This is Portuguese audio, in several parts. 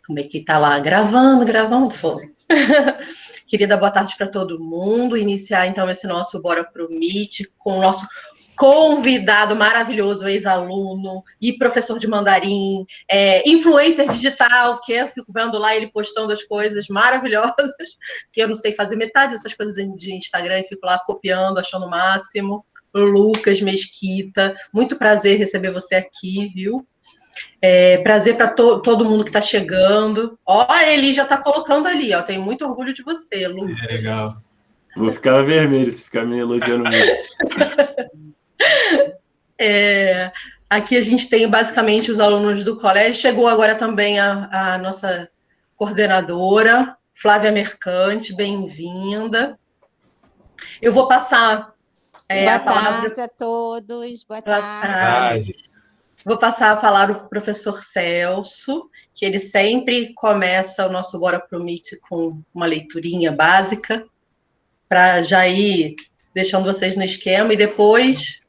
Como é que tá lá? Gravando, foi. Querida, boa tarde para todo mundo. Iniciar, então, esse nosso Bora Pro Meet com o nosso convidado maravilhoso, ex-aluno e professor de mandarim, influencer digital, que eu fico vendo lá ele postando as coisas maravilhosas, que eu não sei fazer metade dessas coisas de Instagram e fico lá copiando, achando o máximo. Lucas Mesquita, muito prazer receber você aqui, viu? Prazer para todo mundo que está chegando. Ó, a Eli já está colocando ali, ó. Tenho muito orgulho de você, Lu. Legal. Vou ficar vermelho se ficar me elogiando muito. Aqui a gente tem basicamente os alunos do colégio. Chegou agora também a nossa coordenadora, Flávia Mercante, bem-vinda. Eu vou passar Boa a palavra... tarde a todos, boa tarde. Vou passar a palavra para o professor Celso, que ele sempre começa o nosso Bora Pro Meet com uma leiturinha básica, para já ir deixando vocês no esquema, e depois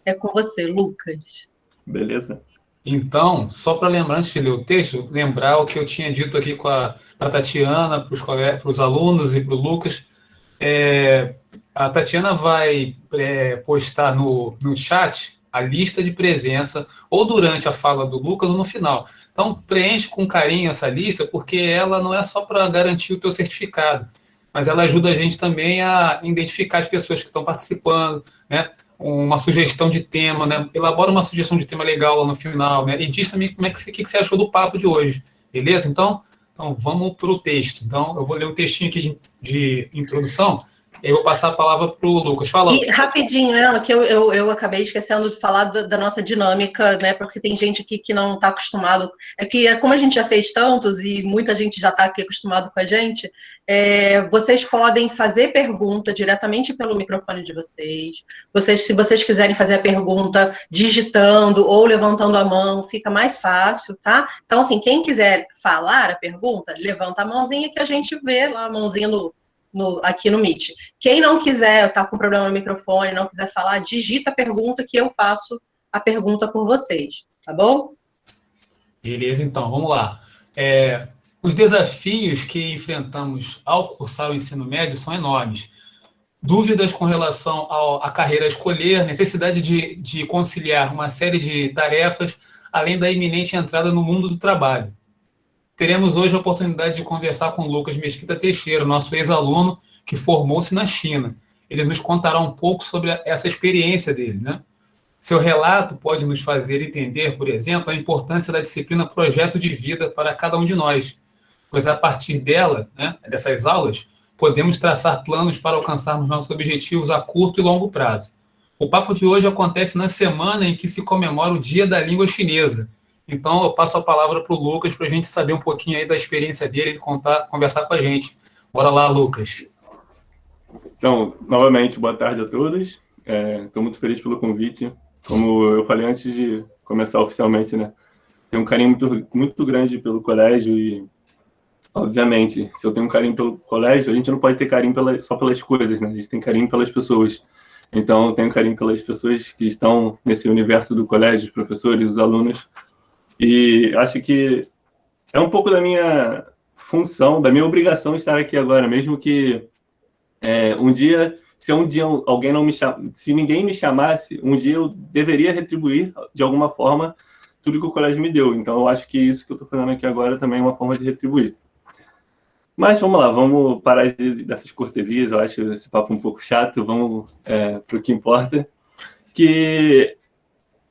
é com você, Lucas. Beleza. Então, só para lembrar, antes de ler o texto, lembrar o que eu tinha dito aqui para a Tatiana, para os alunos e para o Lucas. A Tatiana vai postar no chat a lista de presença, ou durante a fala do Lucas ou no final. Então, preenche com carinho essa lista, porque ela não é só para garantir o teu certificado, mas ela ajuda a gente também a identificar as pessoas que estão participando, né? Uma sugestão de tema, né? Elabora uma sugestão de tema legal lá no final, né? E diz também o que você achou do papo de hoje, beleza? Então vamos para o texto. Então, eu vou ler um textinho aqui de introdução, e eu vou passar a palavra para o Lucas. Fala. E rapidinho, Ana, que eu acabei esquecendo de falar da nossa dinâmica, né? Porque tem gente aqui que não está acostumado. É que, como a gente já fez tantos e muita gente já está aqui acostumado com a gente, vocês podem fazer pergunta diretamente pelo microfone de vocês. Se vocês quiserem fazer a pergunta digitando ou levantando a mão, fica mais fácil, tá? Então, assim, quem quiser falar a pergunta, levanta a mãozinha que a gente vê lá a mãozinha aqui no Meet. Quem não quiser, tá com problema no microfone, não quiser falar, digita a pergunta que eu faço a pergunta por vocês, tá bom? Beleza, então, vamos lá. Os desafios que enfrentamos ao cursar o ensino médio são enormes. Dúvidas com relação à carreira a escolher, necessidade de conciliar uma série de tarefas, além da iminente entrada no mundo do trabalho. Teremos hoje a oportunidade de conversar com o Lucas Mesquita Teixeira, nosso ex-aluno que formou-se na China. Ele nos contará um pouco sobre essa experiência dele, né? Seu relato pode nos fazer entender, por exemplo, a importância da disciplina Projeto de Vida para cada um de nós, pois a partir dela, né, dessas aulas, podemos traçar planos para alcançarmos nossos objetivos a curto e longo prazo. O papo de hoje acontece na semana em que se comemora o Dia da Língua Chinesa. Então, eu passo a palavra para o Lucas para a gente saber um pouquinho aí da experiência dele e conversar com a gente. Bora lá, Lucas. Então, novamente, boa tarde a todos. Estou muito feliz pelo convite. Como eu falei antes de começar oficialmente, né? Tenho um carinho muito grande pelo colégio e, obviamente, se eu tenho um carinho pelo colégio, a gente não pode ter carinho só pelas coisas, né? A gente tem carinho pelas pessoas. Então, eu tenho carinho pelas pessoas que estão nesse universo do colégio, os professores, os alunos. E acho que é um pouco da minha função, da minha obrigação estar aqui agora, mesmo que se um dia alguém não me se ninguém me chamasse, um dia eu deveria retribuir de alguma forma tudo que o colégio me deu. Então eu acho que isso que eu estou fazendo aqui agora também é uma forma de retribuir. Mas vamos lá, vamos parar dessas cortesias, eu acho esse papo um pouco chato, vamos para o que importa.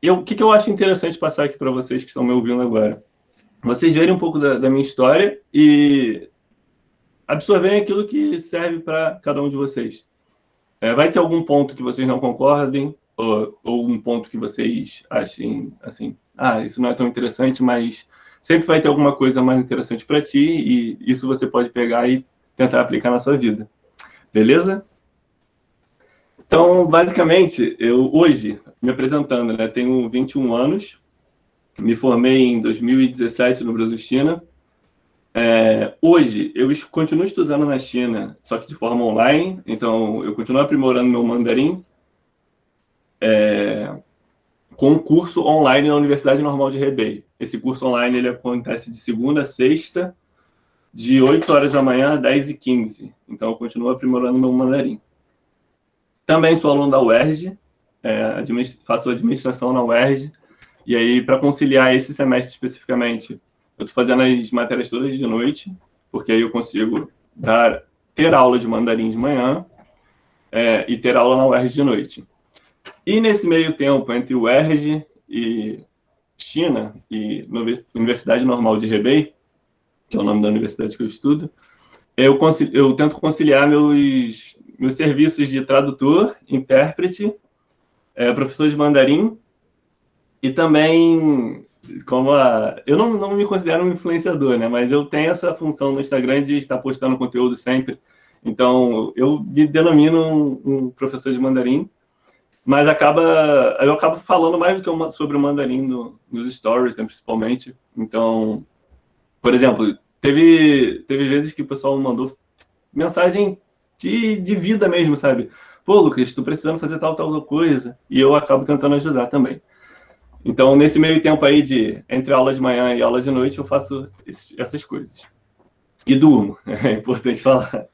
O que eu acho interessante passar aqui para vocês que estão me ouvindo agora? Vocês verem um pouco da minha história e absorverem aquilo que serve para cada um de vocês. Vai ter algum ponto que vocês não concordem, ou um ponto que vocês achem assim, isso não é tão interessante, mas sempre vai ter alguma coisa mais interessante para ti e isso você pode pegar e tentar aplicar na sua vida. Beleza? Então, basicamente, eu hoje, me apresentando, né, tenho 21 anos, me formei em 2017 no Brasil-China. Hoje, eu continuo estudando na China, só que de forma online, então eu continuo aprimorando meu mandarim com um curso online na Universidade Normal de Hebei. Esse curso online ele acontece de segunda a sexta, de 8 horas da manhã a 10h15. Então, eu continuo aprimorando meu mandarim. Também sou aluno da UERJ, faço administração na UERJ, e aí, para conciliar esse semestre especificamente, eu estou fazendo as matérias todas de noite, porque aí eu consigo ter aula de mandarim de manhã e ter aula na UERJ de noite. E nesse meio tempo, entre UERJ e China, e Universidade Normal de Hebei, que é o nome da universidade que eu estudo, eu tento conciliar meus serviços de tradutor, intérprete, professor de mandarim, e também, eu não me considero um influenciador, né? Mas eu tenho essa função no Instagram de estar postando conteúdo sempre. Então, eu me denomino um professor de mandarim, mas eu acabo falando mais do que sobre o mandarim nos stories, né, principalmente. Então, por exemplo, teve vezes que o pessoal mandou mensagem de vida mesmo, sabe? Pô, Lucas, estou precisando fazer tal coisa. E eu acabo tentando ajudar também. Então, nesse meio tempo aí entre aula de manhã e aula de noite, eu faço essas coisas. E durmo, é importante falar.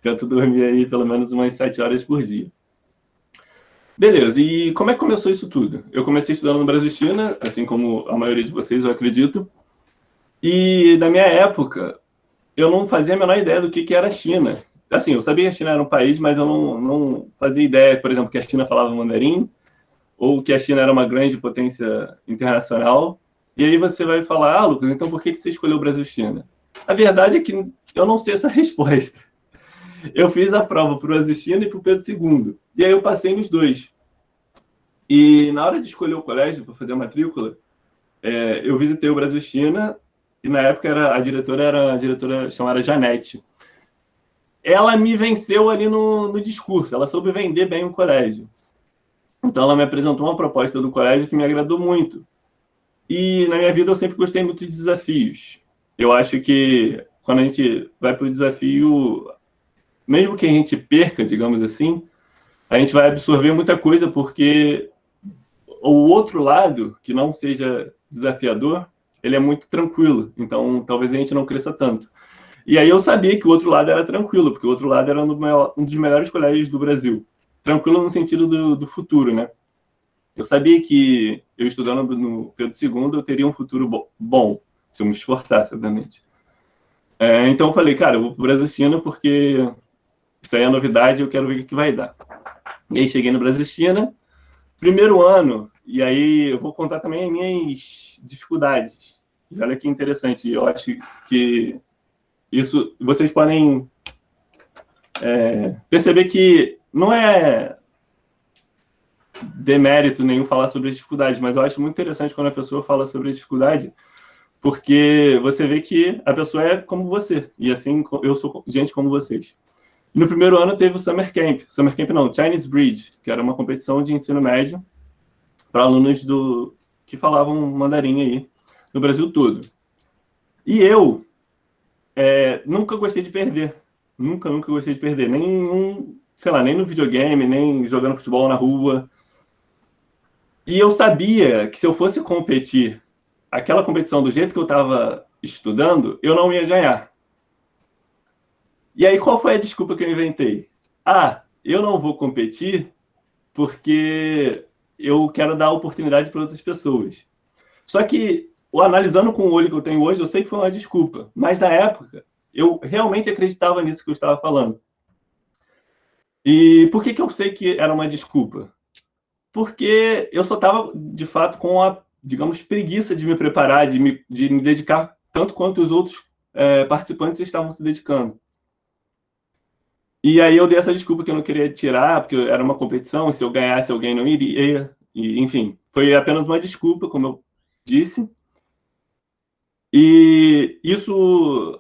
Tento dormir aí pelo menos umas 7 horas por dia. Beleza, e como é que começou isso tudo? Eu comecei estudando no Brasil e China, assim como a maioria de vocês, eu acredito. E na minha época, eu não fazia a menor ideia do que era a China. Assim, eu sabia que a China era um país, mas eu não fazia ideia, por exemplo, que a China falava mandarim, ou que a China era uma grande potência internacional. E aí você vai falar, Lucas, então por que você escolheu o Brasil e China? A verdade é que eu não sei essa resposta. Eu fiz a prova para o Brasil e China e para o Pedro II. E aí eu passei nos dois. E na hora de escolher o colégio para fazer a matrícula, eu visitei o Brasil e China, e na época a diretora era a diretora chamada Janete. Ela me venceu ali no discurso, ela soube vender bem o colégio. Então, ela me apresentou uma proposta do colégio que me agradou muito. E, na minha vida, eu sempre gostei muito de desafios. Eu acho que, quando a gente vai para o desafio, mesmo que a gente perca, digamos assim, a gente vai absorver muita coisa, porque o outro lado, que não seja desafiador, ele é muito tranquilo. Então, talvez a gente não cresça tanto. E aí eu sabia que o outro lado era tranquilo, porque o outro lado era um dos melhores colégios do Brasil. Tranquilo no sentido do futuro, né? Eu sabia que eu estudando no Pedro II, eu teria um futuro bom, se eu me esforçasse, obviamente. Então eu falei, cara, eu vou para o Brasil e China porque isso aí é novidade, eu quero ver o que vai dar. E aí cheguei no Brasil e China, primeiro ano, e aí eu vou contar também as minhas dificuldades. E olha que interessante, eu acho que isso, vocês podem perceber que não é demérito nenhum falar sobre as dificuldades, mas eu acho muito interessante quando a pessoa fala sobre a dificuldade, porque você vê que a pessoa é como você, e assim eu sou gente como vocês. No primeiro ano teve o Summer Camp não, Chinese Bridge, que era uma competição de ensino médio para alunos que falavam mandarim aí no Brasil todo. E eu nunca gostei de perder. Nunca gostei de perder. Nem no videogame, nem jogando futebol na rua. E eu sabia que se eu fosse competir aquela competição do jeito que eu estava estudando, eu não ia ganhar. E aí, qual foi a desculpa que eu inventei? Eu não vou competir porque eu quero dar oportunidade para outras pessoas. Só que, analisando com o olho que eu tenho hoje, eu sei que foi uma desculpa. Mas, na época, eu realmente acreditava nisso que eu estava falando. E por que eu sei que era uma desculpa? Porque eu só estava, de fato, com a, digamos, preguiça de me preparar, de me dedicar tanto quanto os outros participantes estavam se dedicando. E aí eu dei essa desculpa que eu não queria tirar, porque era uma competição, se eu ganhasse, alguém não iria. E, enfim, foi apenas uma desculpa, como eu disse. E isso,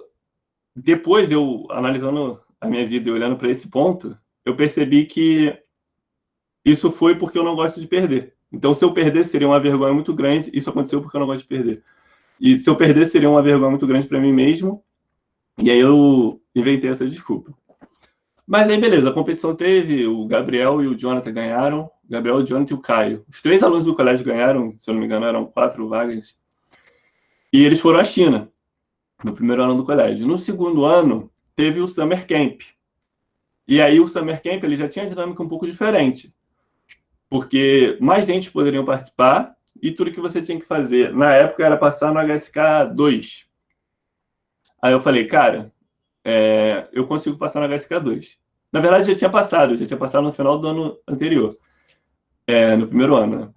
depois eu, analisando a minha vida e olhando para esse ponto, eu percebi que isso foi porque eu não gosto de perder. Então, se eu perder, seria uma vergonha muito grande. Isso aconteceu porque eu não gosto de perder. E se eu perder, seria uma vergonha muito grande para mim mesmo. E aí eu inventei essa desculpa. Mas aí, beleza, a competição teve, o Gabriel e o Jonathan ganharam, o Gabriel, o Jonathan e o Caio. Os 3 alunos do colégio ganharam, se eu não me engano, eram 4 vagas. E eles foram à China, no primeiro ano do colégio. No segundo ano, teve o Summer Camp. E aí o Summer Camp ele já tinha a dinâmica um pouco diferente, porque mais gente poderiam participar e tudo que você tinha que fazer, na época, era passar no HSK2. Aí eu falei, cara, eu consigo passar no HSK2. Na verdade, eu já tinha passado no final do ano anterior, no primeiro ano, né?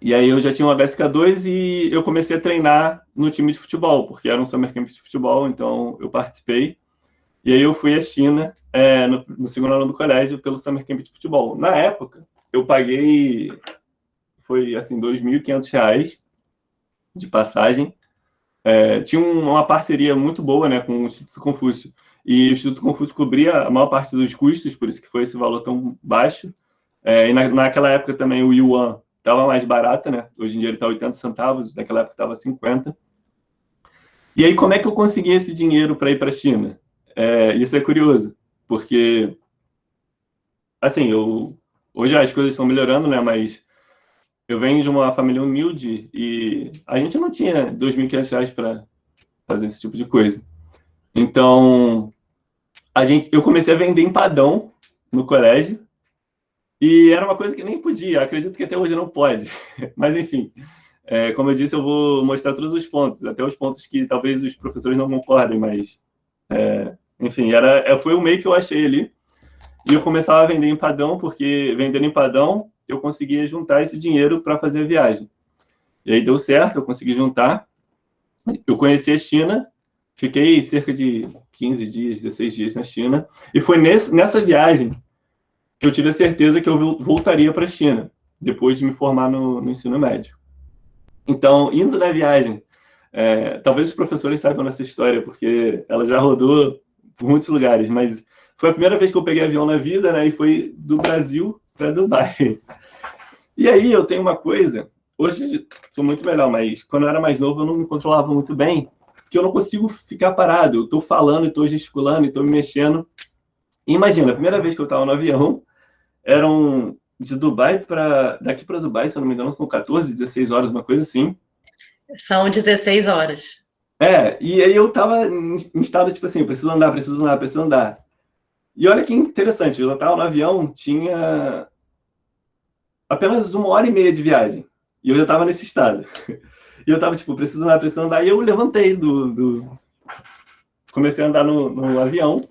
E aí eu já tinha um HSK2 e eu comecei a treinar no time de futebol, porque era um Summer Camp de futebol, então eu participei. E aí eu fui à China no segundo ano do colégio pelo Summer Camp de futebol. Na época, eu paguei, foi assim, R$2.500 de passagem. Tinha uma parceria muito boa, né, com o Instituto Confúcio. E o Instituto Confúcio cobria a maior parte dos custos, por isso que foi esse valor tão baixo. E naquela época também o yuan estava mais barato, né? Hoje em dia ele está 80 centavos, naquela época estava 50. E aí como é que eu consegui esse dinheiro para ir para a China? Isso é curioso, porque assim, hoje as coisas estão melhorando, né? Mas eu venho de uma família humilde e a gente não tinha R$2.500 para fazer esse tipo de coisa. Então, eu comecei a vender empadão no colégio e era uma coisa que nem podia. Acredito que até hoje não pode. Mas, enfim, como eu disse, eu vou mostrar todos os pontos, até os pontos que talvez os professores não concordem, mas, enfim, foi o meio que eu achei ali. E eu começava a vender empadão, porque vendendo empadão, eu conseguia juntar esse dinheiro para fazer a viagem. E aí deu certo, eu consegui juntar. Eu conheci a China, fiquei cerca de 15 dias, 16 dias na China. E foi nessa viagem que eu tive a certeza que eu voltaria para a China, depois de me formar no ensino médio. Então, indo na viagem, talvez os professores saibam dessa história, porque ela já rodou por muitos lugares, mas foi a primeira vez que eu peguei avião na vida, né? E foi do Brasil para Dubai. E aí eu tenho uma coisa, hoje sou muito melhor, mas quando eu era mais novo eu não me controlava muito bem, que eu não consigo ficar parado. Eu estou falando, estou gesticulando, estou me mexendo. E imagina, a primeira vez que eu estava no avião, eram de Dubai daqui para Dubai, se eu não me engano, com 14, 16 horas, uma coisa assim. São 16 horas. E aí eu estava em estado tipo assim, preciso andar, preciso andar, preciso andar. E olha que interessante, eu estava no avião, tinha apenas 1h30 de viagem. E eu já estava nesse estado. E eu estava, tipo, preciso andar. E eu levantei comecei a andar no avião.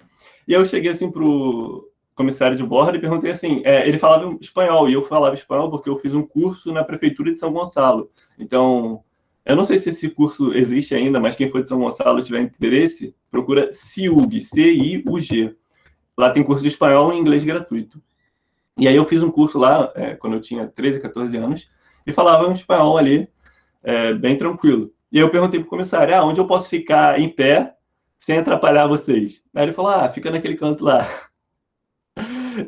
E eu cheguei, assim, pro comissário de bordo e perguntei, assim... ele falava espanhol, e eu falava espanhol porque eu fiz um curso na prefeitura de São Gonçalo. Então, eu não sei se esse curso existe ainda, mas quem for de São Gonçalo e tiver interesse, procura CIUG, C-I-U-G. Lá tem curso de espanhol e inglês gratuito. E aí eu fiz um curso lá, quando eu tinha 13, 14 anos, e falava um espanhol ali, bem tranquilo. E aí eu perguntei pro comissário, onde eu posso ficar em pé sem atrapalhar vocês? Aí ele falou, fica naquele canto lá.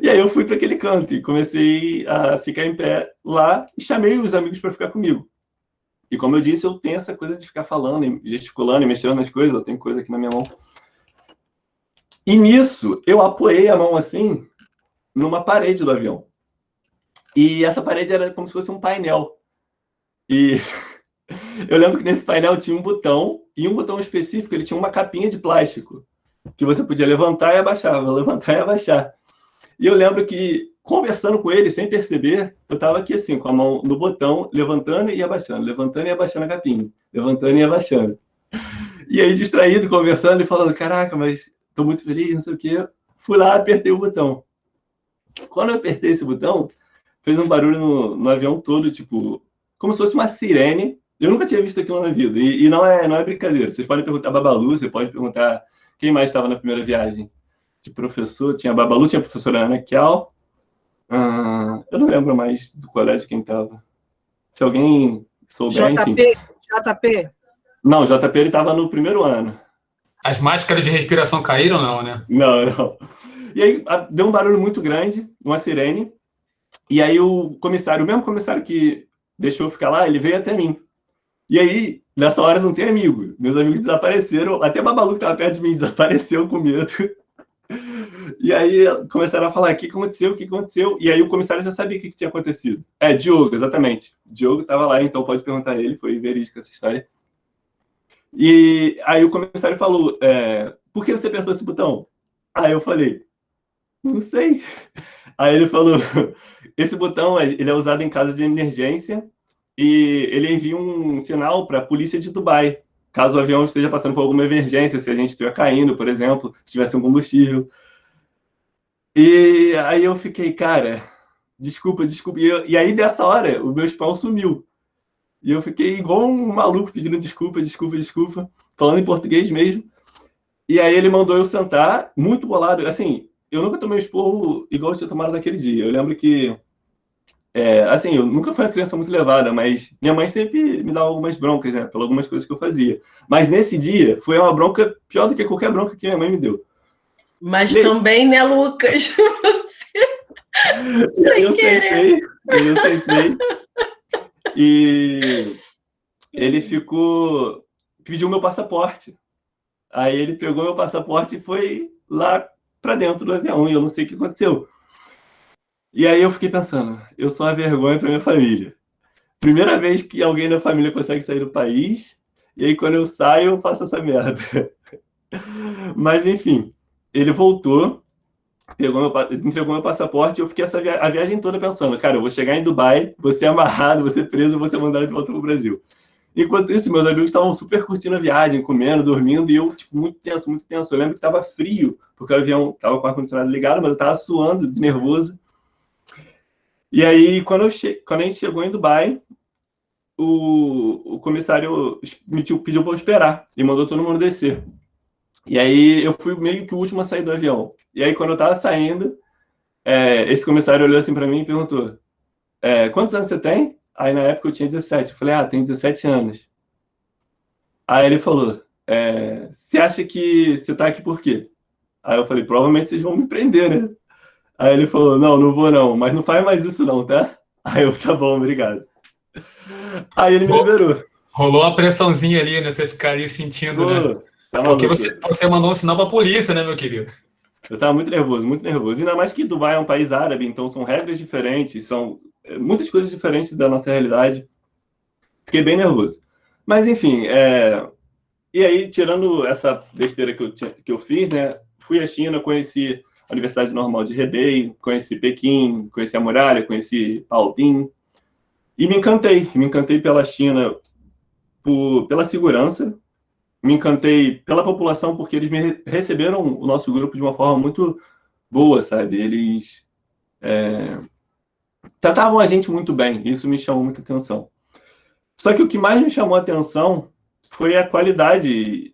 E aí eu fui para aquele canto e comecei a ficar em pé lá e chamei os amigos para ficar comigo. E como eu disse, eu tenho essa coisa de ficar falando, e gesticulando e mexendo nas coisas, eu tenho coisa aqui na minha mão. E nisso, eu apoiei a mão assim, numa parede do avião. E essa parede era como se fosse um painel. E eu lembro que nesse painel tinha um botão, e um botão específico, ele tinha uma capinha de plástico, que você podia levantar e abaixar, levantar e abaixar. E eu lembro que, conversando com ele, sem perceber, eu estava aqui assim, com a mão no botão, levantando e abaixando a capinha, levantando e abaixando. E aí, distraído, conversando e falando, caraca, mas estou muito feliz, não sei o quê. Fui lá, apertei o botão. Quando eu apertei esse botão, fez um barulho no avião todo, tipo, como se fosse uma sirene. Eu nunca tinha visto aquilo na vida. E não é brincadeira. Vocês podem perguntar a Babalu, você pode perguntar quem mais estava na primeira viagem. De professor, tinha a Babalu, tinha a professora Ana Kial. Eu não lembro mais do colégio quem estava. Se alguém souber, enfim. JP? Não, o JP ele estava no primeiro ano. As máscaras de respiração caíram, não, né? Não. E aí deu um barulho muito grande, uma sirene. E aí o mesmo comissário que deixou eu ficar lá, ele veio até mim. E aí, nessa hora não tem amigo. Meus amigos desapareceram. Até a Babalu que estava perto de mim desapareceu com medo. E aí começaram a falar, o que aconteceu? E aí o comissário já sabia o que tinha acontecido. Diogo, exatamente. Diogo estava lá, então pode perguntar a ele, foi verídica essa história. E aí o comissário falou, por que você apertou esse botão? Aí eu falei, não sei. Aí ele falou, esse botão ele é usado em caso de emergência e ele envia um sinal para a polícia de Dubai, caso o avião esteja passando por alguma emergência, se a gente estiver caindo, por exemplo, se tivesse um combustível. E aí eu fiquei, cara, desculpa, desculpa. E aí, dessa hora, o meu spam sumiu. E eu fiquei igual um maluco pedindo desculpa, desculpa, desculpa, falando em português mesmo. E aí ele mandou eu sentar, muito bolado. Assim, eu nunca tomei um esporro igual eu tinha tomado naquele dia. Eu lembro que, assim, eu nunca fui uma criança muito levada, mas minha mãe sempre me dava algumas broncas, né, por algumas coisas que eu fazia. Mas nesse dia, foi uma bronca pior do que qualquer bronca que minha mãe me deu. Mas também, né, Lucas? E aí eu sentei, e ele pediu meu passaporte. Aí ele pegou meu passaporte e foi lá para dentro do avião, e eu não sei o que aconteceu. E aí eu fiquei pensando, eu sou uma vergonha para minha família. Primeira vez que alguém da família consegue sair do país, e aí quando eu saio, eu faço essa merda. Mas enfim, ele voltou, entregou meu passaporte, e eu fiquei a viagem toda pensando, cara, eu vou chegar em Dubai, vou ser amarrado, vou ser preso, vou ser mandado de volta pro Brasil. Enquanto isso, meus amigos estavam super curtindo a viagem, comendo, dormindo, e eu, tipo, muito tenso, muito tenso. Eu lembro que estava frio, porque o avião estava com o ar-condicionado ligado, mas eu estava suando, de nervoso. E aí, quando a gente chegou em Dubai, o comissário pediu para eu esperar, e mandou todo mundo descer. E aí, eu fui meio que o último a sair do avião. E aí, quando eu estava saindo, esse comissário olhou assim para mim e perguntou, quantos anos você tem? Aí, na época, eu tinha 17. Eu falei, tenho 17 anos. Aí ele falou, você acha que você tá aqui por quê? Aí eu falei, provavelmente vocês vão me prender, né? Aí ele falou, não, não vou não, mas não faz mais isso não, tá? Aí eu, tá bom, obrigado. Aí ele me liberou. Rolou uma pressãozinha ali, né? Você ficar ali sentindo, né? Pô, tá Porque maluco. você mandou um sinal pra polícia, né, meu querido? Eu tava muito nervoso, muito nervoso. Ainda mais que Dubai é um país árabe, então são regras diferentes, são muitas coisas diferentes da nossa realidade. Fiquei bem nervoso. Mas enfim, e aí, tirando essa besteira que eu fiz, né? Fui à China, conheci a Universidade Normal de Hebei, conheci Pequim, conheci a muralha, conheci Baoding. E me encantei pela China pela segurança, me encantei pela população, porque eles receberam o nosso grupo de uma forma muito boa, sabe? Eles tratavam a gente muito bem, isso me chamou muita atenção. Só que o que mais me chamou a atenção foi a qualidade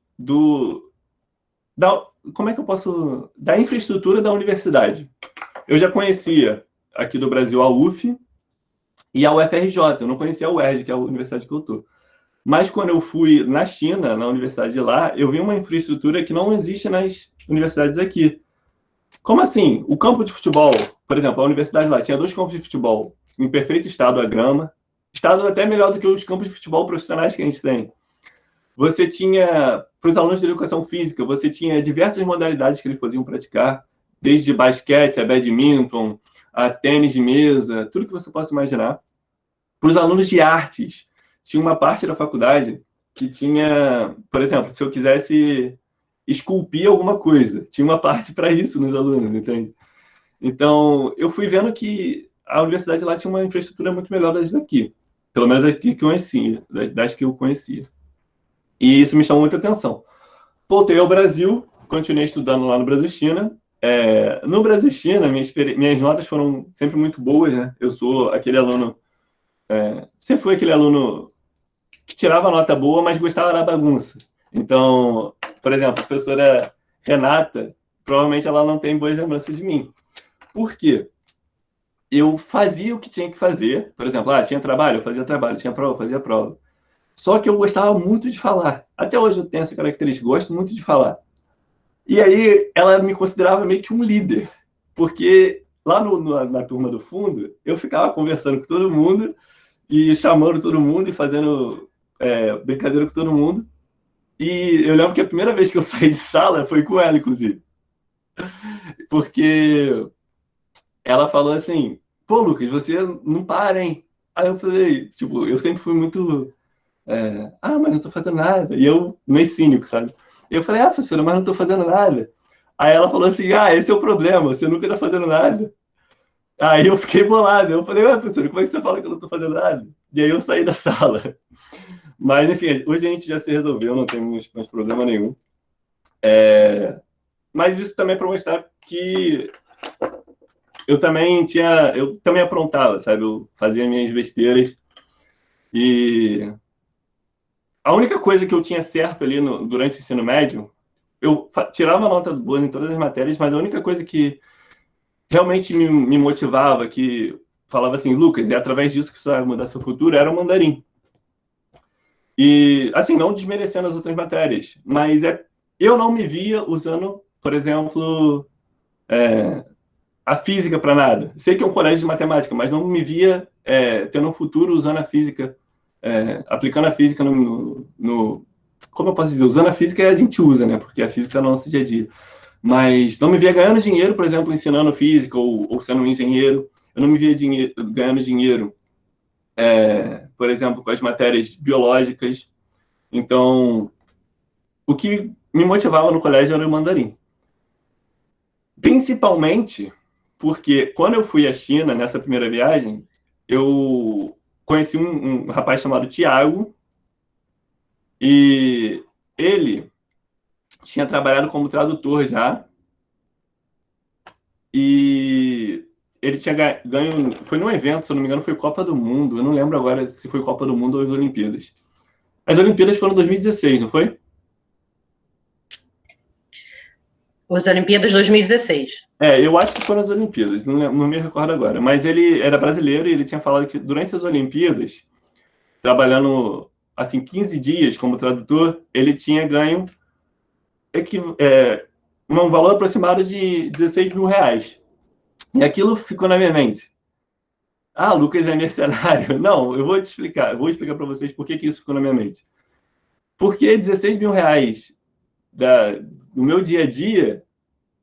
como é que eu posso... da infraestrutura da universidade. Eu já conhecia aqui do Brasil a UF e a UFRJ, eu não conhecia a UERJ, que é a universidade que eu estou. Mas quando eu fui na China, na universidade de lá, eu vi uma infraestrutura que não existe nas universidades aqui. Como assim? O campo de futebol, por exemplo, a universidade lá tinha 2 campos de futebol em perfeito estado, a grama, estado até melhor do que os campos de futebol profissionais que a gente tem. Você tinha, para os alunos de educação física, você tinha diversas modalidades que eles podiam praticar, desde basquete, a badminton, a tênis de mesa, tudo que você possa imaginar. Para os alunos de artes, tinha uma parte da faculdade que tinha, por exemplo, se eu quisesse esculpir alguma coisa, tinha uma parte para isso nos alunos, entende? Então, eu fui vendo que a universidade lá tinha uma infraestrutura muito melhor das daqui, pelo menos das que eu conhecia, das que eu conhecia. E isso me chamou muita atenção. Voltei ao Brasil, continuei estudando lá no Brasil-China. No Brasil-China, minhas notas foram sempre muito boas, né? Eu sou aquele aluno... sempre fui aquele aluno que tirava nota boa, mas gostava da bagunça. Então, por exemplo, a professora Renata, provavelmente ela não tem boas lembranças de mim. Por quê? Eu fazia o que tinha que fazer. Por exemplo, tinha trabalho, eu fazia trabalho. Tinha prova, eu fazia prova. Só que eu gostava muito de falar. Até hoje eu tenho essa característica, gosto muito de falar. E aí ela me considerava meio que um líder, porque lá na turma do fundo, eu ficava conversando com todo mundo e chamando todo mundo e fazendo brincadeira com todo mundo. E eu lembro que a primeira vez que eu saí de sala foi com ela, inclusive. Porque ela falou assim, pô, Lucas, você não para, hein? Aí eu falei, tipo, eu sempre fui muito Mas não estou fazendo nada. E eu, meio cínico, sabe? Eu falei, professora, mas não estou fazendo nada. Aí ela falou assim, esse é o problema, você nunca está fazendo nada. Aí eu fiquei bolado. Eu falei, professora, como é que você fala que eu não estou fazendo nada? E aí eu saí da sala. Mas, enfim, hoje a gente já se resolveu, não temos mais problema nenhum. Mas isso também é para mostrar que eu também aprontava, sabe? Eu fazia minhas besteiras. E a única coisa que eu tinha certo ali durante o ensino médio, eu tirava nota boa em todas as matérias, mas a única coisa que realmente me motivava, que falava assim, Lucas, é através disso que você vai mudar seu futuro, era o mandarim. E, assim, não desmerecendo as outras matérias, mas eu não me via usando, por exemplo, a física para nada. Sei que é um colégio de matemática, mas não me via tendo um futuro usando a física, aplicando a física como eu posso dizer? Usando a física a gente usa, né? Porque a física é no nosso dia a dia. Mas não me via ganhando dinheiro, por exemplo, ensinando física ou sendo um engenheiro. Eu não me via ganhando dinheiro, por exemplo, com as matérias biológicas. Então, o que me motivava no colégio era o mandarim. Principalmente porque quando eu fui à China, nessa primeira viagem, eu conheci um rapaz chamado Tiago, e ele tinha trabalhado como tradutor já, e ele tinha ganho, foi num evento, se eu não me engano, foi Copa do Mundo, eu não lembro agora se foi Copa do Mundo ou as Olimpíadas. As Olimpíadas foram em 2016, não foi? As Olimpíadas 2016. Eu acho que foram as Olimpíadas, não me recordo agora. Mas ele era brasileiro e ele tinha falado que durante as Olimpíadas, trabalhando assim 15 dias como tradutor, ele tinha ganho um valor aproximado de 16 mil reais. E aquilo ficou na minha mente. Lucas é mercenário. Não, eu vou te explicar. Eu vou explicar para vocês por que isso ficou na minha mente. Porque 16 mil reais do meu dia a dia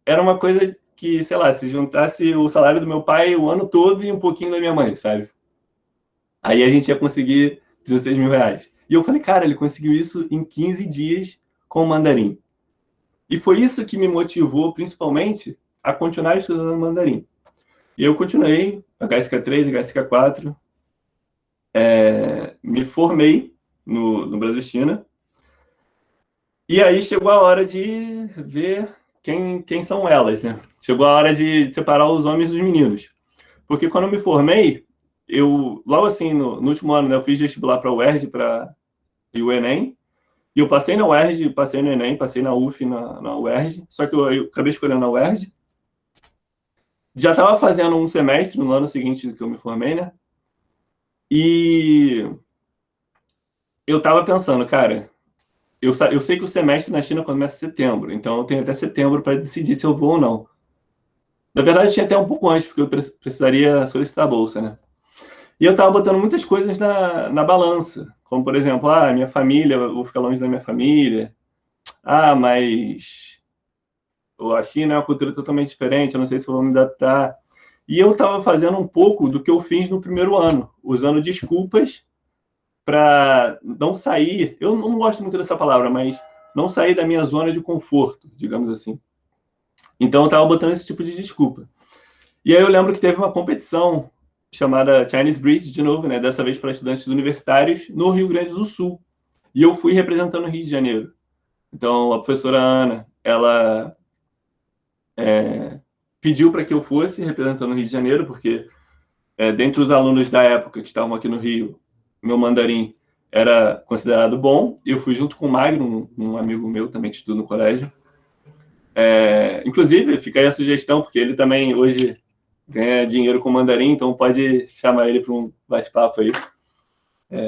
era uma coisa que, sei lá, se juntasse o salário do meu pai o ano todo e um pouquinho da minha mãe, sabe? Aí a gente ia conseguir 16 mil reais. E eu falei, cara, ele conseguiu isso em 15 dias com o mandarim. E foi isso que me motivou, principalmente, a continuar estudando mandarim. E eu continuei, HSK3, HSK4, me formei no Brasil-China. E aí chegou a hora de ver quem são elas, né? Chegou a hora de separar os homens dos meninos. Porque quando eu me formei, logo assim, no último ano, né, eu fiz vestibular para a UERJ e o Enem. E eu passei na UERJ, passei no Enem, passei na UF, na UERJ. Só que eu acabei escolhendo a UERJ. Já estava fazendo um semestre no ano seguinte que eu me formei, né? E eu estava pensando, cara, eu sei que o semestre na China começa em setembro, então eu tenho até setembro para decidir se eu vou ou não. Na verdade, tinha até um pouco antes, porque eu precisaria solicitar a bolsa, né? E eu estava botando muitas coisas na balança, como, por exemplo, minha família, eu vou ficar longe da minha família. Mas a China é uma cultura totalmente diferente, eu não sei se eu vou me adaptar. E eu estava fazendo um pouco do que eu fiz no primeiro ano, usando desculpas para não sair, eu não gosto muito dessa palavra, mas não sair da minha zona de conforto, digamos assim. Então eu estava botando esse tipo de desculpa. E aí eu lembro que teve uma competição chamada Chinese Bridge, de novo, né, dessa vez para estudantes universitários, no Rio Grande do Sul. E eu fui representando o Rio de Janeiro. Então a professora Ana, ela pediu para que eu fosse representando o Rio de Janeiro, porque dentre os alunos da época que estavam aqui no Rio, meu mandarim era considerado bom, e eu fui junto com o Magno, um amigo meu também que estuda no colégio. Inclusive, fica aí a sugestão, porque ele também hoje ganha dinheiro com mandarim, então pode chamar ele para um bate-papo aí.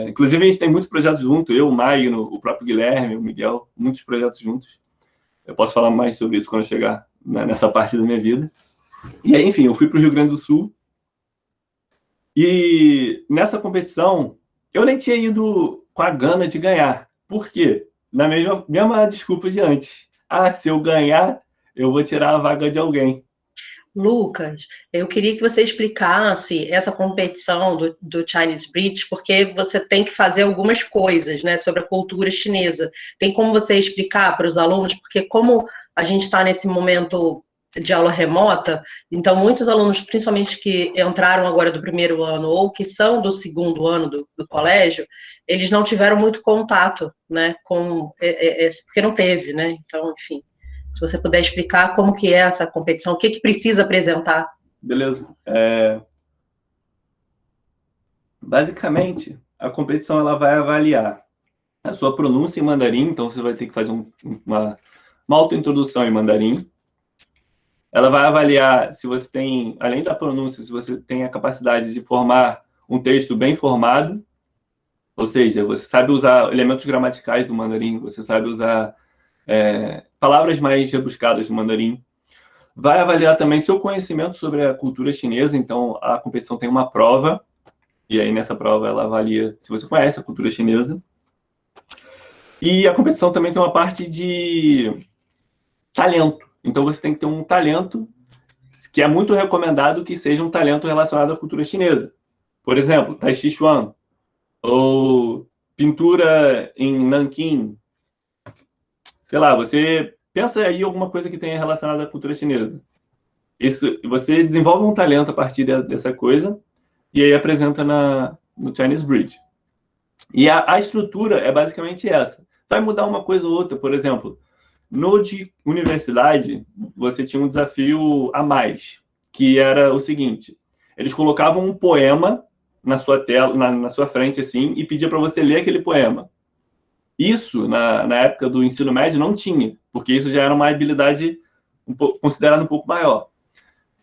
Inclusive, a gente tem muitos projetos juntos, eu, o Magno, o próprio Guilherme, o Miguel, muitos projetos juntos. Eu posso falar mais sobre isso quando eu chegar nessa parte da minha vida. E aí, enfim, eu fui para o Rio Grande do Sul, e nessa competição, eu nem tinha ido com a gana de ganhar. Por quê? Na mesma desculpa de antes. Se eu ganhar, eu vou tirar a vaga de alguém. Lucas, eu queria que você explicasse essa competição do Chinese Bridge, porque você tem que fazer algumas coisas, né, sobre a cultura chinesa. Tem como você explicar para os alunos? Porque como a gente está nesse momento de aula remota, então muitos alunos, principalmente que entraram agora do primeiro ano ou que são do segundo ano do colégio, eles não tiveram muito contato, né, porque não teve, né? Então, enfim. Se você puder explicar como que é essa competição, o que precisa apresentar. Beleza. Basicamente, a competição ela vai avaliar a sua pronúncia em mandarim, então você vai ter que fazer uma autointrodução em mandarim. Ela vai avaliar se você tem, além da pronúncia, se você tem a capacidade de formar um texto bem formado, ou seja, você sabe usar elementos gramaticais do mandarim, você sabe usar palavras mais rebuscadas do mandarim. Vai avaliar também seu conhecimento sobre a cultura chinesa, então a competição tem uma prova, e aí nessa prova ela avalia se você conhece a cultura chinesa. E a competição também tem uma parte de talento, então você tem que ter um talento que é muito recomendado que seja um talento relacionado à cultura chinesa. Por exemplo, Tai Chi Chuan, ou pintura em Nanquim. Sei lá, você pensa aí alguma coisa que tenha relacionada à cultura chinesa. Você desenvolve um talento a partir dessa coisa e aí apresenta no Chinese Bridge. E a estrutura é basicamente essa. Vai mudar uma coisa ou outra, por exemplo, no de universidade, você tinha um desafio a mais, que era o seguinte: eles colocavam um poema na sua tela, na sua frente, assim, e pedia para você ler aquele poema. Isso, na época do ensino médio, não tinha, porque isso já era uma habilidade considerada um pouco maior.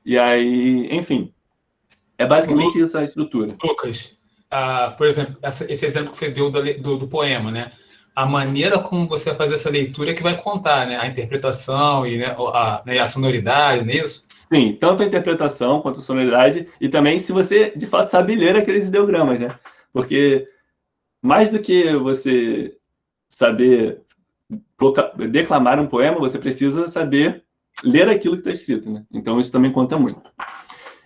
E aí, enfim, é basicamente isso a estrutura. Lucas, por exemplo, esse exemplo que você deu do poema, né? A maneira como você vai fazer essa leitura é que vai contar, né? A interpretação e né, a sonoridade, não é isso? Sim, tanto a interpretação quanto a sonoridade, e também se você, de fato, sabe ler aqueles ideogramas, né? Porque mais do que você saber declamar um poema, você precisa saber ler aquilo que está escrito, né? Então isso também conta muito.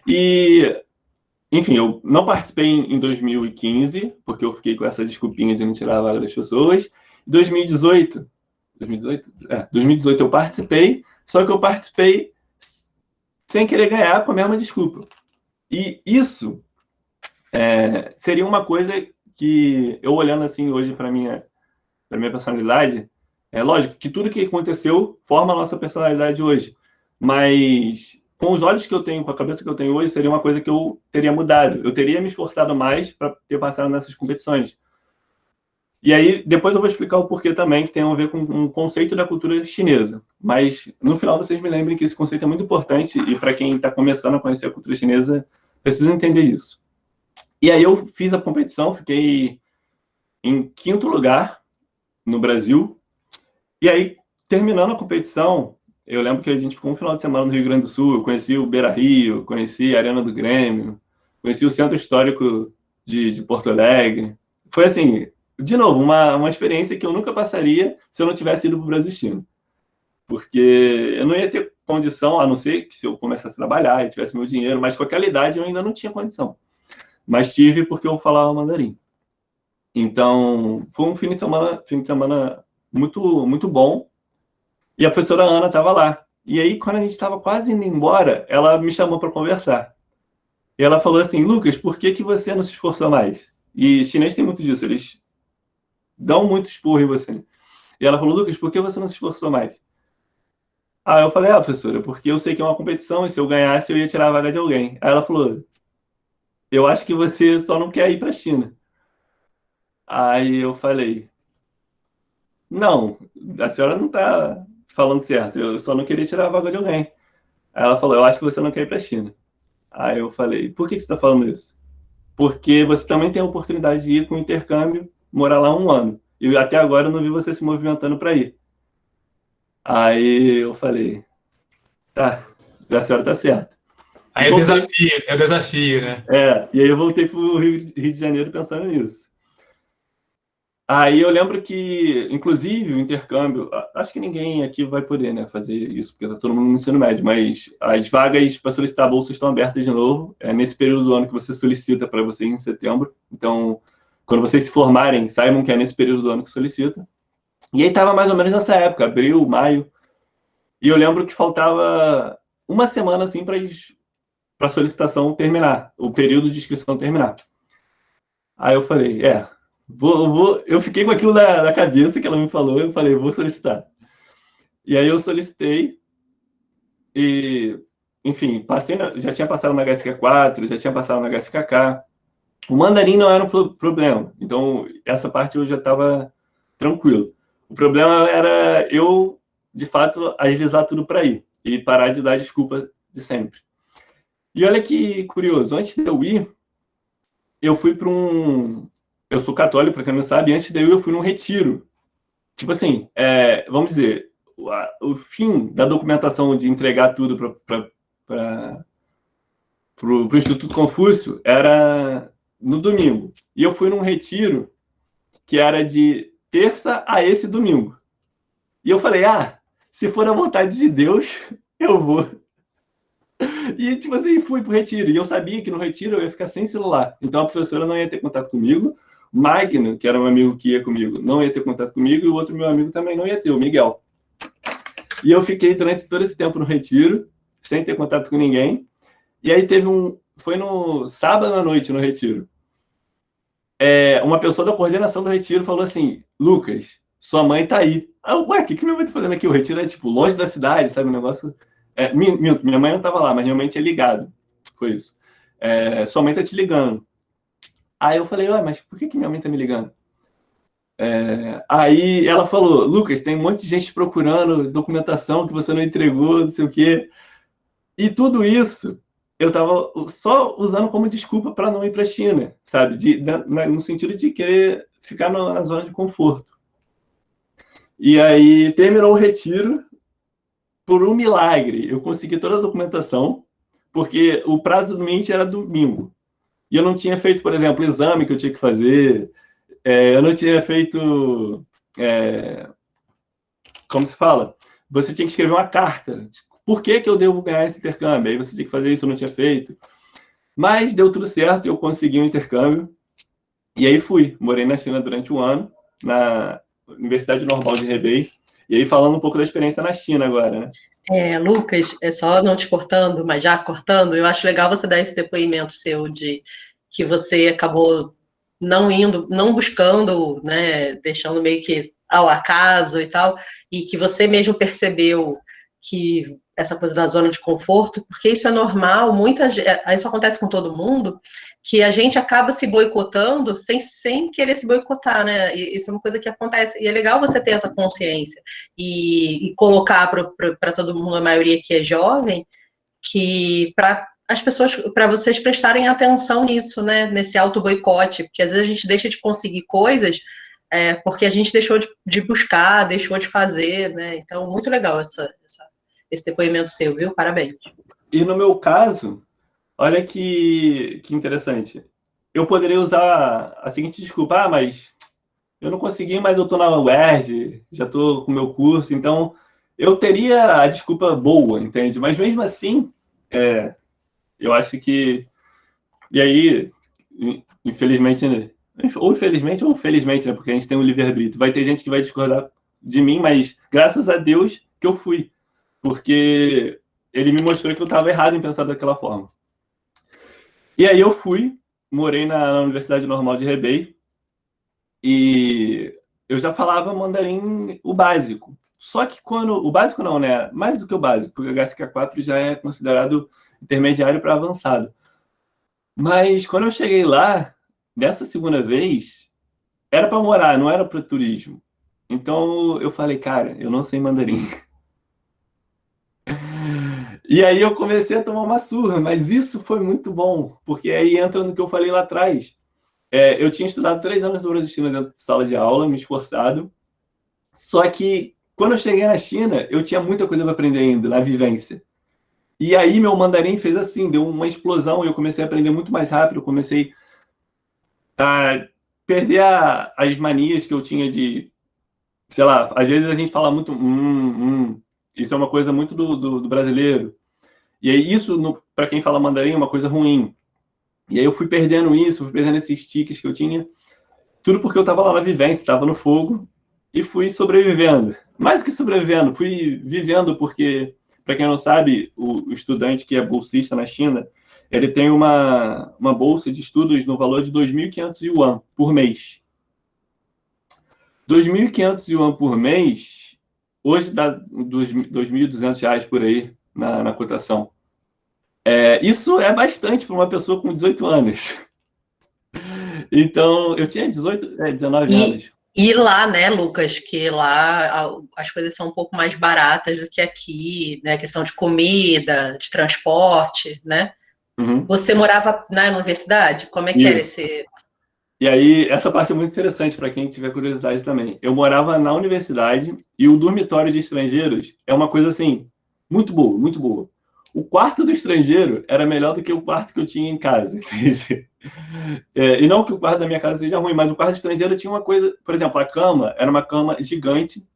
E, enfim, eu não participei em 2015, porque eu fiquei com essa desculpinha de não tirar a vaga das pessoas. Em 2018 eu participei, só que eu participei sem querer ganhar com a mesma desculpa. E isso seria uma coisa que eu olhando assim hoje para minha personalidade, é lógico que tudo que aconteceu forma a nossa personalidade hoje, mas com os olhos que eu tenho, com a cabeça que eu tenho hoje, seria uma coisa que eu teria mudado. Eu teria me esforçado mais para ter passado nessas competições. E aí, depois eu vou explicar o porquê também, que tem a ver com um conceito da cultura chinesa. Mas, no final, vocês me lembrem que esse conceito é muito importante e para quem está começando a conhecer a cultura chinesa, precisa entender isso. E aí eu fiz a competição, fiquei em 5º lugar no Brasil. E aí, terminando a competição, eu lembro que a gente ficou um final de semana no Rio Grande do Sul, eu conheci o Beira-Rio, conheci a Arena do Grêmio, conheci o Centro Histórico de Porto Alegre. Foi assim, de novo, uma experiência que eu nunca passaria se eu não tivesse ido para o Brasil-China. Porque eu não ia ter condição, a não ser que se eu começasse a trabalhar e tivesse meu dinheiro, mas com aquela idade eu ainda não tinha condição. Mas tive porque eu falava mandarim. Então, foi um fim de semana muito, muito bom. E a professora Ana estava lá. E aí, quando a gente estava quase indo embora, ela me chamou para conversar. E ela falou assim: Lucas, por que você não se esforçou mais? E chinês tem muito disso, eles dão muito esporro em você. E ela falou: Lucas, por que você não se esforçou mais? Ah, eu falei: professora, porque eu sei que é uma competição e se eu ganhasse eu ia tirar a vaga de alguém. Aí ela falou: eu acho que você só não quer ir para a China. Aí eu falei: não, a senhora não está falando certo, eu só não queria tirar a vaga de alguém. Aí ela falou: eu acho que você não quer ir para a China. Aí eu falei: por que você está falando isso? Porque você também tem a oportunidade de ir com intercâmbio, morar lá 1 ano. E até agora eu não vi você se movimentando para ir. Aí eu falei: tá, a senhora está certa. Aí é o desafio, né? E aí eu voltei para o Rio de Janeiro pensando nisso. Aí eu lembro que, inclusive, o intercâmbio, acho que ninguém aqui vai poder, né, fazer isso, porque está todo mundo no ensino médio, mas as vagas para solicitar a bolsa estão abertas de novo, nesse período do ano que você solicita para você ir em setembro. Então, quando vocês se formarem, saibam que é nesse período do ano que solicita. E aí estava mais ou menos nessa época, abril, maio, e eu lembro que faltava uma semana, assim, para a solicitação terminar, o período de inscrição terminar. Aí eu falei, eu fiquei com aquilo na cabeça que ela me falou, eu falei, vou solicitar. E aí eu solicitei e, enfim, já tinha passado na HSK4, já tinha passado na HSKK. O mandarim não era um problema, então essa parte eu já estava tranquilo. O problema era eu, de fato, agilizar tudo para ir e parar de dar desculpa de sempre. E olha que curioso, antes de eu ir, eu fui para eu sou católico, para quem não sabe, antes de eu fui num retiro. Tipo assim, vamos dizer, o fim da documentação de entregar tudo para o Instituto Confúcio era no domingo. E eu fui num retiro que era de terça a esse domingo. E eu falei, se for a vontade de Deus, eu vou. E, tipo assim, fui pro retiro. E eu sabia que no retiro eu ia ficar sem celular. Então a professora não ia ter contato comigo. Magno, que era um amigo que ia comigo, não ia ter contato comigo. E o outro meu amigo também não ia ter, o Miguel. E eu fiquei durante todo esse tempo no retiro, sem ter contato com ninguém. E aí foi no sábado à noite no retiro. Uma pessoa da coordenação do retiro falou assim, Lucas, sua mãe tá aí. Ué, o que minha mãe tá fazendo aqui? O retiro é, tipo, longe da cidade, sabe? Um negócio... minha mãe não estava lá, mas minha mãe tinha ligado. Foi isso. Sua mãe tá te ligando. Aí eu falei, mas por que minha mãe tá me ligando? Aí ela falou, Lucas, tem um monte de gente procurando documentação que você não entregou, não sei o quê. E tudo isso eu estava só usando como desculpa para não ir para a China, sabe? No sentido de querer ficar na zona de conforto. E aí terminou o retiro. Por um milagre, eu consegui toda a documentação, porque o prazo do MINT era domingo. E eu não tinha feito, por exemplo, o exame que eu tinha que fazer, eu não tinha feito... como se fala? Você tinha que escrever uma carta. Por que eu devo ganhar esse intercâmbio? Aí você tinha que fazer isso, eu não tinha feito. Mas deu tudo certo, eu consegui um intercâmbio. E aí fui. Morei na China durante um ano, na Universidade Normal de Hebei. E aí, falando um pouco da experiência na China agora, né? Lucas, só não te cortando, mas já cortando, eu acho legal você dar esse depoimento seu de que você acabou não buscando, né, deixando meio que ao acaso e tal, e que você mesmo percebeu que essa coisa da zona de conforto, porque isso é normal, isso acontece com todo mundo, que a gente acaba se boicotando sem querer se boicotar, né? E isso é uma coisa que acontece, e é legal você ter essa consciência e colocar para todo mundo, a maioria que é jovem, que para as pessoas, para vocês prestarem atenção nisso, né? Nesse auto-boicote, porque às vezes a gente deixa de conseguir coisas porque a gente deixou de buscar, deixou de fazer, né? Então, muito legal esse depoimento seu, viu? Parabéns. E no meu caso, olha que interessante. Eu poderia usar a seguinte desculpa, mas eu não consegui, mas eu estou na UERJ, já estou com o meu curso, então eu teria a desculpa boa, entende? Mas mesmo assim, eu acho que... E aí, infelizmente, né? Ou infelizmente ou felizmente, né? Porque a gente tem um livre-arbítrio. Vai ter gente que vai discordar de mim, mas graças a Deus que eu fui. Porque ele me mostrou que eu estava errado em pensar daquela forma. E aí eu fui, morei na Universidade Normal de Hebei, e eu já falava mandarim o básico. Só que o básico não, né? Mais do que o básico, porque o HSK4 já é considerado intermediário para avançado. Mas quando eu cheguei lá, dessa segunda vez, era para morar, não era para turismo. Então eu falei, cara, eu não sei mandarim. E aí eu comecei a tomar uma surra, mas isso foi muito bom, porque aí entra no que eu falei lá atrás. Eu tinha estudado 3 anos no Brasil dentro de sala de aula, me esforçado. Só que quando eu cheguei na China, eu tinha muita coisa para aprender ainda, na vivência. E aí meu mandarim fez assim, deu uma explosão, e eu comecei a aprender muito mais rápido, eu comecei a perder as manias que eu tinha de, sei lá, às vezes a gente fala muito, isso é uma coisa muito do brasileiro. E aí isso, para quem fala mandarim, é uma coisa ruim. E aí eu fui perdendo isso, fui perdendo esses tiques que eu tinha, tudo porque eu estava lá na vivência, estava no fogo, e fui sobrevivendo. Mais do que sobrevivendo, fui vivendo, porque, para quem não sabe, o estudante que é bolsista na China, ele tem uma bolsa de estudos no valor de 2.500 yuan por mês. 2.500 yuan por mês, hoje dá 2.200 reais por aí na cotação. Isso é bastante para uma pessoa com 18 anos. Então, eu tinha 19 anos. E lá, né, Lucas, que lá as coisas são um pouco mais baratas do que aqui, né, questão de comida, de transporte, né? Uhum. Você morava na universidade? Como é que era esse... E aí, essa parte é muito interessante para quem tiver curiosidade também. Eu morava na universidade e o dormitório de estrangeiros é uma coisa, assim, muito boa, muito boa. O quarto do estrangeiro era melhor do que o quarto que eu tinha em casa, entende? E não que o quarto da minha casa seja ruim, mas o quarto do estrangeiro tinha uma coisa... Por exemplo, a cama era uma cama gigante.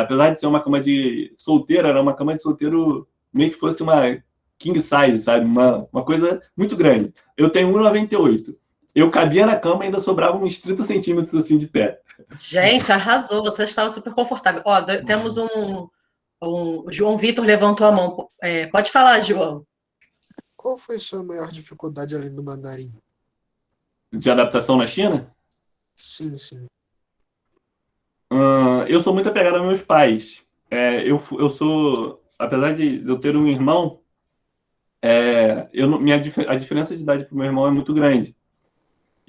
Apesar de ser uma cama de solteiro, era uma cama de solteiro meio que fosse uma king size, sabe? Uma coisa muito grande. Eu tenho 1,98. Eu cabia na cama e ainda sobrava uns 30 centímetros assim de pé. Gente, arrasou, você estava super confortável. Ó, temos o João Vitor levantou a mão. Pode falar, João. Qual foi sua maior dificuldade além do mandarim? De adaptação na China? Sim, sim. Eu sou muito apegado aos meus pais. Eu sou, apesar de eu ter um irmão, a diferença de idade para o meu irmão é muito grande.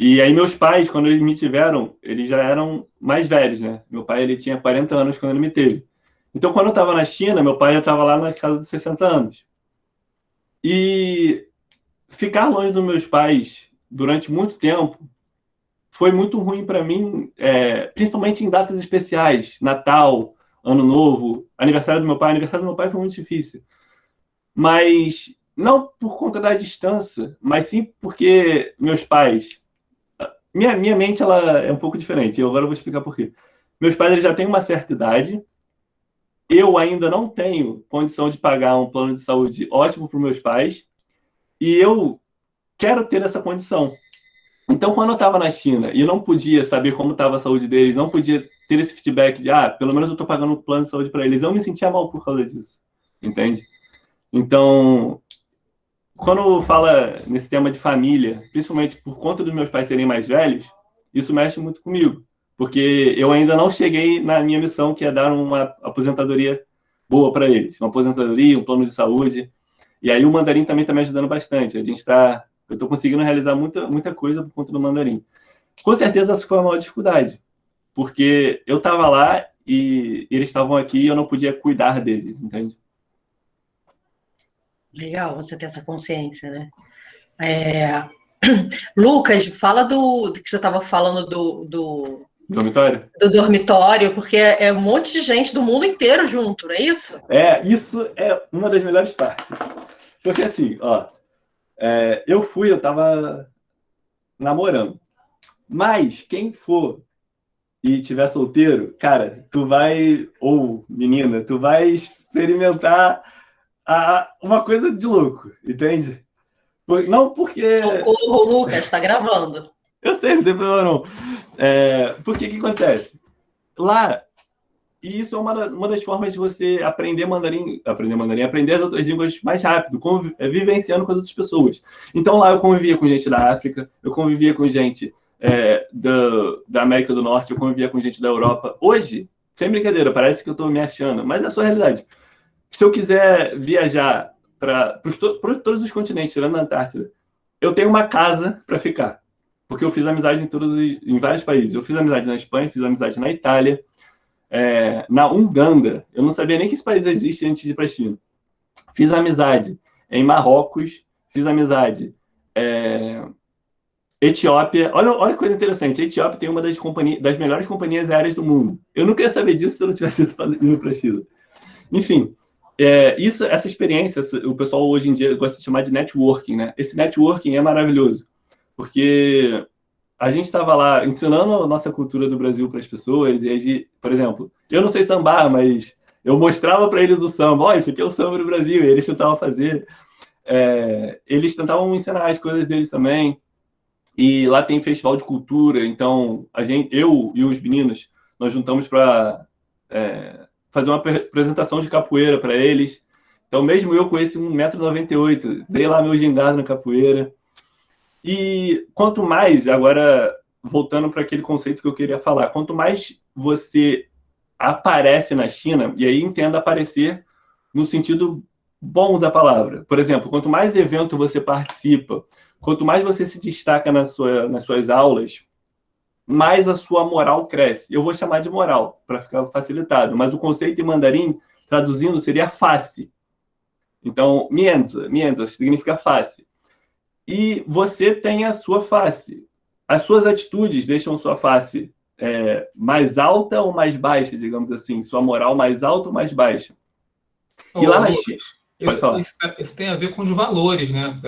E aí meus pais, quando eles me tiveram, eles já eram mais velhos, né? Meu pai, ele tinha 40 anos quando ele me teve. Então, quando eu estava na China, meu pai já estava lá na casa dos 60 anos. E ficar longe dos meus pais durante muito tempo foi muito ruim para mim, principalmente em datas especiais, Natal, Ano Novo, aniversário do meu pai. Aniversário do meu pai foi muito difícil. Mas não por conta da distância, mas sim porque meus pais... Minha mente ela é um pouco diferente. Agora eu vou explicar por quê. Meus pais eles já têm uma certa idade. Eu ainda não tenho condição de pagar um plano de saúde ótimo para os meus pais. E eu quero ter essa condição. Então, quando eu estava na China e não podia saber como estava a saúde deles, não podia ter esse feedback de, pelo menos eu estou pagando um plano de saúde para eles, eu me sentia mal por causa disso. Entende? Então, quando fala nesse tema de família, principalmente por conta dos meus pais serem mais velhos, isso mexe muito comigo. Porque eu ainda não cheguei na minha missão, que é dar uma aposentadoria boa para eles. Uma aposentadoria, um plano de saúde. E aí o mandarim também está me ajudando bastante. Eu estou conseguindo realizar muita coisa por conta do mandarim. Com certeza essa foi a maior dificuldade. Porque eu estava lá e eles estavam aqui e eu não podia cuidar deles, entende? Legal você ter essa consciência, né? Lucas, fala do que você estava falando do dormitório? Do dormitório, porque é um monte de gente do mundo inteiro junto, não é isso? Isso é uma das melhores partes. Porque assim, eu estava namorando. Mas quem for e tiver solteiro, cara, tu vai, ou menina, tu vai experimentar uma coisa de louco, entende? Não porque... Socorro, Lucas, está gravando. Eu sei, não tem problema não. Porque o que acontece? Lá, e isso é uma das formas de você aprender mandarim, aprender as outras línguas mais rápido, vivenciando com as outras pessoas. Então lá eu convivia com gente da África, eu convivia com gente da América do Norte, eu convivia com gente da Europa. Hoje, sem brincadeira, parece que eu estou me achando, mas é a sua realidade. Se eu quiser viajar para todos os continentes, tirando a Antártida, eu tenho uma casa para ficar. Porque eu fiz amizade em vários países. Eu fiz amizade na Espanha, fiz amizade na Itália, na Uganda. Eu não sabia nem que esse país existe antes de ir para a China. Fiz amizade em Marrocos, fiz amizade Etiópia. Olha que coisa interessante. A Etiópia tem uma das melhores companhias aéreas do mundo. Eu nunca ia saber disso se eu não tivesse ido para a China. Enfim, essa experiência, o pessoal hoje em dia gosta de chamar de networking, né? Esse networking é maravilhoso. Porque a gente estava lá ensinando a nossa cultura do Brasil para as pessoas, e aí, por exemplo, eu não sei sambar, mas eu mostrava para eles o samba, ó, isso aqui é o samba do Brasil, e eles tentavam fazer. Eles tentavam ensinar as coisas deles também, e lá tem festival de cultura, então eu e os meninos, nós juntamos para fazer uma apresentação de capoeira para eles. Então, mesmo eu com esse 1,98 m, dei lá meu gingado na capoeira. E quanto mais, agora voltando para aquele conceito que eu queria falar, quanto mais você aparece na China, e aí entenda aparecer no sentido bom da palavra. Por exemplo, quanto mais evento você participa, quanto mais você se destaca nas suas aulas, mais a sua moral cresce. Eu vou chamar de moral, para ficar facilitado, mas o conceito em mandarim, traduzindo, seria face. Então, mianzi significa face. E você tem a sua face. As suas atitudes deixam sua face mais alta ou mais baixa, digamos assim. Sua moral mais alta ou mais baixa. E lá na China... Isso tem a ver com os valores, né?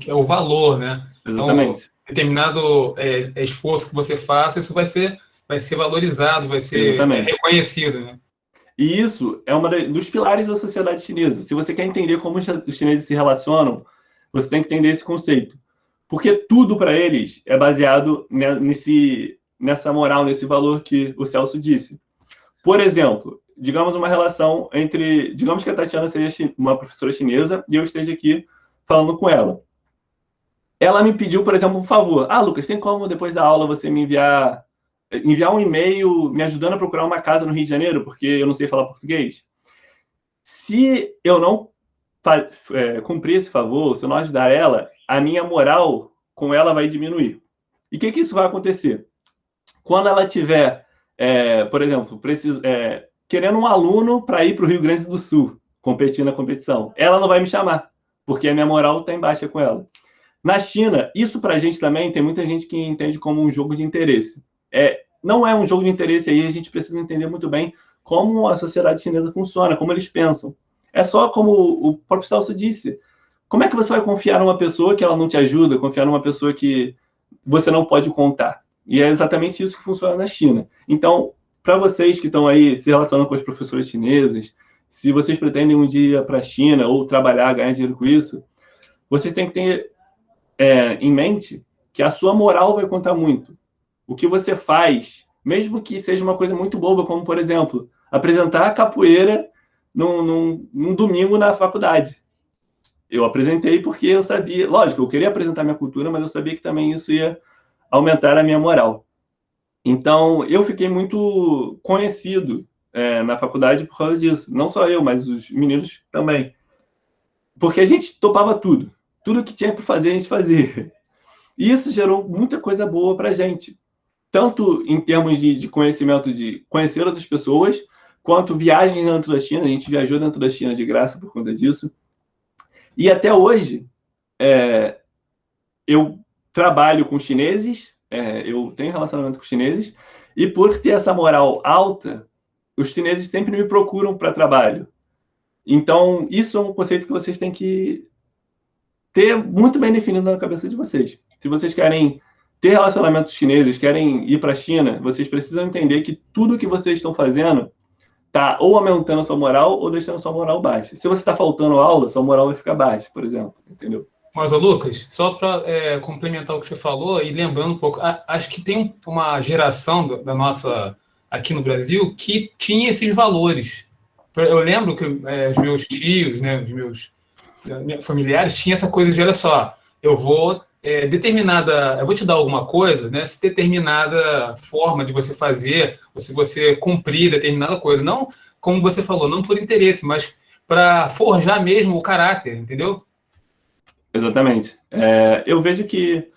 É o valor, né? Exatamente. Então, determinado esforço que você faça, isso vai ser valorizado, vai ser reconhecido, né? E isso é um dos pilares da sociedade chinesa. Se você quer entender como os chineses se relacionam, você tem que entender esse conceito. Porque tudo para eles é baseado nessa moral, nesse valor que o Celso disse. Por exemplo, digamos uma relação entre... Digamos que a Tatiana seja uma professora chinesa e eu esteja aqui falando com ela. Ela me pediu, por exemplo, um favor. Lucas, tem como depois da aula você me enviar um e-mail me ajudando a procurar uma casa no Rio de Janeiro, porque eu não sei falar português? Se eu não cumprir esse favor, se eu não ajudar ela, a minha moral com ela vai diminuir. E o que isso vai acontecer? Quando ela tiver, por exemplo, querendo um aluno para ir para o Rio Grande do Sul, competir na competição, ela não vai me chamar, porque a minha moral está em baixa com ela. Na China, isso para a gente também, tem muita gente que entende como um jogo de interesse. Não é um jogo de interesse aí, a gente precisa entender muito bem como a sociedade chinesa funciona, como eles pensam. É só como o próprio Celso disse. Como é que você vai confiar numa pessoa que ela não te ajuda, confiar numa pessoa que você não pode contar? E é exatamente isso que funciona na China. Então, para vocês que estão aí se relacionando com os professores chineses, se vocês pretendem um dia para a China ou trabalhar, ganhar dinheiro com isso, vocês têm que ter em mente que a sua moral vai contar muito. O que você faz, mesmo que seja uma coisa muito boba, como, por exemplo, apresentar a capoeira num domingo na faculdade. Eu apresentei porque eu sabia... Lógico, eu queria apresentar minha cultura, mas eu sabia que também isso ia aumentar a minha moral. Então, eu fiquei muito conhecido na faculdade por causa disso. Não só eu, mas os meninos também. Porque a gente topava tudo. Tudo que tinha para fazer, a gente fazia. E isso gerou muita coisa boa para a gente. Tanto em termos de conhecimento, de conhecer outras pessoas, quanto viagens dentro da China. A gente viajou dentro da China de graça por conta disso. E até hoje, eu trabalho com chineses, eu tenho relacionamento com chineses, e por ter essa moral alta, os chineses sempre me procuram para trabalho. Então, isso é um conceito que vocês têm que ter muito bem definido na cabeça de vocês. Se vocês querem ter relacionamentos chineses, querem ir para a China, vocês precisam entender que tudo que vocês estão fazendo está ou aumentando a sua moral ou deixando a sua moral baixa. Se você está faltando aula, sua moral vai ficar baixa, por exemplo. Entendeu? Mas, Lucas, só para complementar o que você falou e lembrando um pouco, acho que tem uma geração da nossa aqui no Brasil que tinha esses valores. Eu lembro que os meus tios, né, os meus familiares tinham essa coisa de, olha só, eu vou te dar alguma coisa, né, se determinada forma de você fazer, ou se você cumprir determinada coisa. Não, como você falou, não por interesse, mas para forjar mesmo o caráter, entendeu? Exatamente. Eu vejo que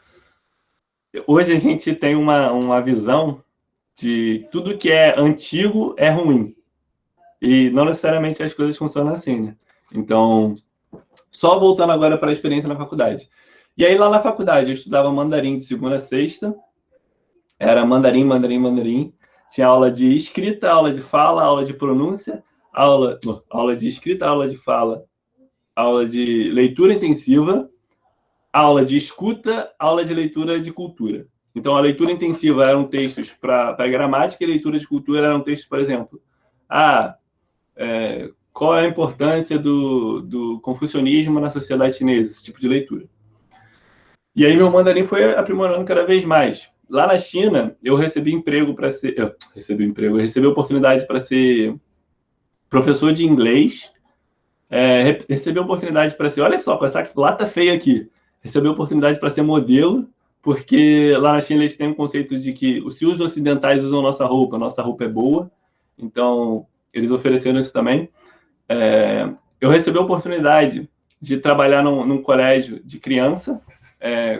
hoje a gente tem uma visão de tudo que é antigo é ruim. E não necessariamente as coisas funcionam assim, né? Então, só voltando agora para a experiência na faculdade. E aí, lá na faculdade, eu estudava mandarim de segunda a sexta. Era mandarim. Tinha aula de escrita, aula de fala, aula de pronúncia, aula de escrita, aula de fala, aula de leitura intensiva, aula de escuta, aula de leitura de cultura. Então, a leitura intensiva eram textos para gramática e a leitura de cultura eram textos, por exemplo, qual é a importância do confucionismo na sociedade chinesa, esse tipo de leitura. E aí meu mandarim foi aprimorando cada vez mais. Lá na China, eu recebi emprego para ser... Eu recebi oportunidade para ser professor de inglês, recebi oportunidade para ser... Olha só, com essa lata feia aqui. Recebi oportunidade para ser modelo, porque lá na China eles têm um conceito de que se os ocidentais usam nossa roupa é boa. Então, eles ofereceram isso também. Eu recebi a oportunidade de trabalhar num colégio de criança,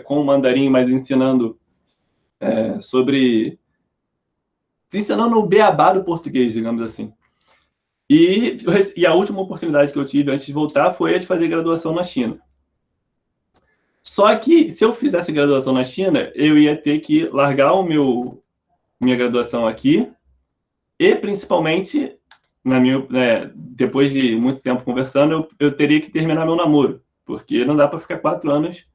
com o mandarim, mas ensinando ensinando o beabá do português, digamos assim. E a última oportunidade que eu tive antes de voltar foi a de fazer graduação na China. Só que, se eu fizesse graduação na China, eu ia ter que largar minha graduação aqui e, principalmente, depois de muito tempo conversando, eu teria que terminar meu namoro, porque não dá para ficar 4 anos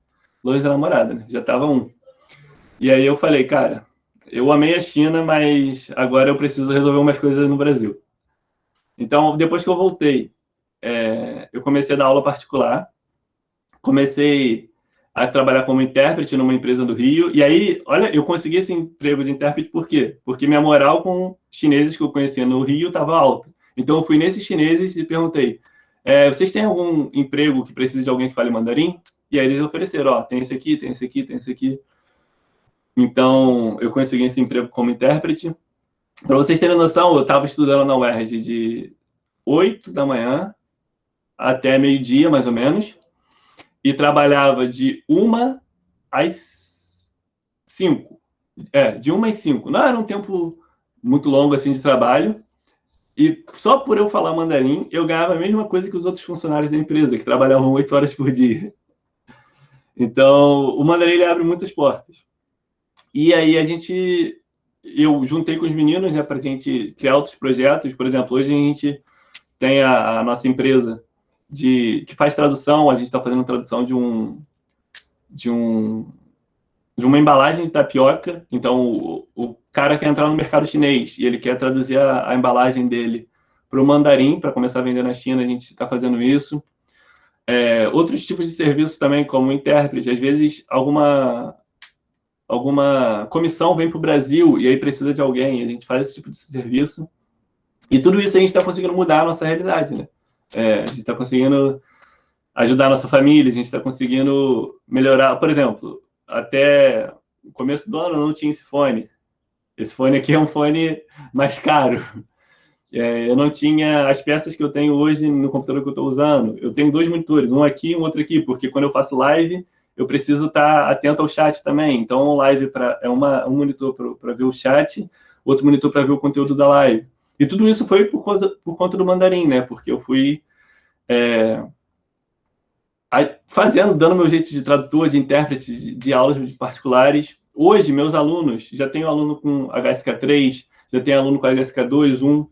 longe da namorada, né? Já estava 1. E aí eu falei, cara, eu amei a China, mas agora eu preciso resolver umas coisas no Brasil. Então, depois que eu voltei, eu comecei a dar aula particular, comecei a trabalhar como intérprete numa empresa do Rio, e aí, olha, eu consegui esse emprego de intérprete por quê? Porque minha moral com chineses que eu conhecia no Rio estava alta. Então, eu fui nesses chineses e perguntei, vocês têm algum emprego que precisa de alguém que fale mandarim? E aí eles ofereceram, tem esse aqui, tem esse aqui, tem esse aqui. Então, eu consegui esse emprego como intérprete. Para vocês terem noção, eu estava estudando na UERJ de 8 da manhã até meio-dia, mais ou menos, e trabalhava de 1 às 5. De 1 às 5. Não era um tempo muito longo assim de trabalho. E só por eu falar mandarim, eu ganhava a mesma coisa que os outros funcionários da empresa, que trabalhavam 8 horas por dia. Então, o mandarim ele abre muitas portas. E aí eu juntei com os meninos, né, para a gente criar outros projetos. Por exemplo, hoje a gente tem a nossa empresa que faz tradução. A gente está fazendo tradução de uma embalagem de tapioca. Então, o cara quer entrar no mercado chinês e ele quer traduzir a embalagem dele para o mandarim, para começar a vender na China. A gente está fazendo isso. Outros tipos de serviços também, como intérprete. Às vezes, alguma comissão vem para o Brasil e aí precisa de alguém, a gente faz esse tipo de serviço. E tudo isso a gente está conseguindo mudar a nossa realidade, né? A gente está conseguindo ajudar a nossa família, a gente está conseguindo melhorar. Por exemplo, até o começo do ano não tinha esse fone. Esse fone aqui é um fone mais caro. Eu não tinha as peças que eu tenho hoje no computador que eu estou usando. Eu tenho 2 monitores, um aqui e um outro aqui, porque quando eu faço live, eu preciso estar atento ao chat também. Então, live um monitor para ver o chat, outro monitor para ver o conteúdo da live. E tudo isso foi por conta do mandarim, né? Porque eu fui dando meu jeito de tradutor, de intérprete, de aulas particulares. Hoje, meus alunos, já tenho aluno com HSK3, já tenho aluno com HSK2, 1.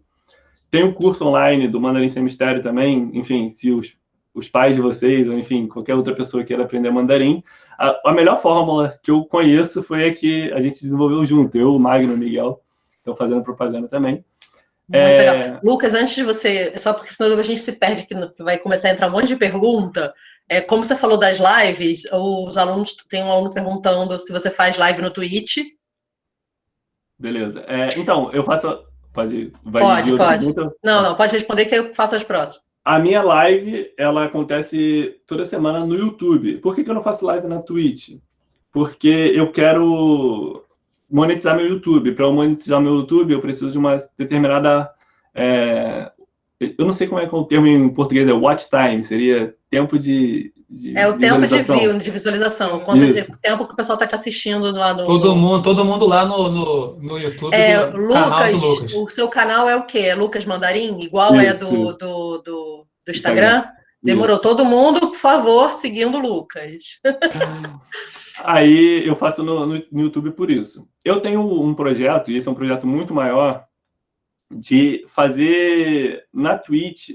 Tem um curso online do Mandarim Sem Mistério também. Enfim, se os pais de vocês, ou enfim, qualquer outra pessoa queira aprender mandarim, a melhor fórmula que eu conheço foi a que a gente desenvolveu junto. Eu, o Magno e o Miguel estão fazendo propaganda também. Muito legal. Lucas, antes de você, só porque senão a gente se perde, que vai começar a entrar um monte de pergunta. Como você falou das lives, os alunos, tem um aluno perguntando se você faz live no Twitch. Beleza. Então, eu faço... Pode. Não, pode responder que eu faço as próximas. A minha live, ela acontece toda semana no YouTube. Por que eu não faço live na Twitch? Porque eu quero monetizar meu YouTube. Para eu monetizar meu YouTube, eu preciso de uma determinada... eu não sei como é que é o termo em português, watch time. Seria tempo de o tempo de visualização. Quanto tempo que o pessoal está te assistindo lá no... Todo mundo lá no YouTube do canal do Lucas. O seu canal é o quê? É Lucas Mandarim? Igual do Instagram? Demorou. Isso. Todo mundo, por favor, seguindo o Lucas. Aí eu faço no YouTube por isso. Eu tenho um projeto, e esse é um projeto muito maior, de fazer na Twitch.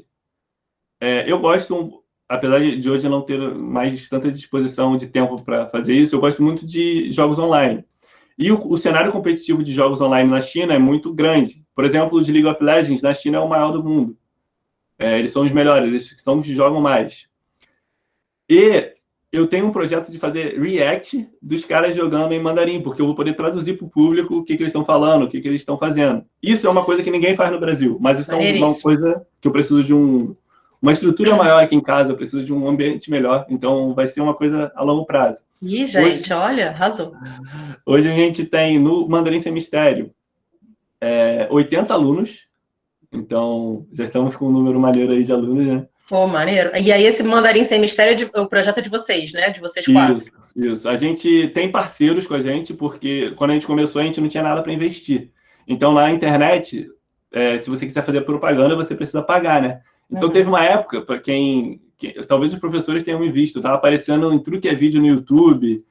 Eu gosto... Apesar de hoje eu não ter mais tanta disposição de tempo para fazer isso, eu gosto muito de jogos online. E o cenário competitivo de jogos online na China é muito grande. Por exemplo, o de League of Legends na China é o maior do mundo. Eles são os melhores, eles são os que jogam mais. E eu tenho um projeto de fazer react dos caras jogando em mandarim, porque eu vou poder traduzir para o público o que eles estão falando, o que eles estão fazendo. Isso é uma coisa que ninguém faz no Brasil, mas isso é uma coisa que eu preciso de uma estrutura maior aqui em casa, eu preciso de um ambiente melhor, então vai ser uma coisa a longo prazo. Ih, gente, olha, arrasou. Hoje a gente tem no Mandarim Sem Mistério 80 alunos, então já estamos com um número maneiro aí de alunos, né? Pô, maneiro. E aí esse Mandarim Sem Mistério o projeto é de vocês, né? De vocês 4. Isso. A gente tem parceiros com a gente, porque quando a gente começou, a gente não tinha nada para investir. Então, na internet, se você quiser fazer propaganda, você precisa pagar, né? Então, teve uma época, para talvez os professores tenham me visto, eu estava aparecendo em tudo que é vídeo no YouTube,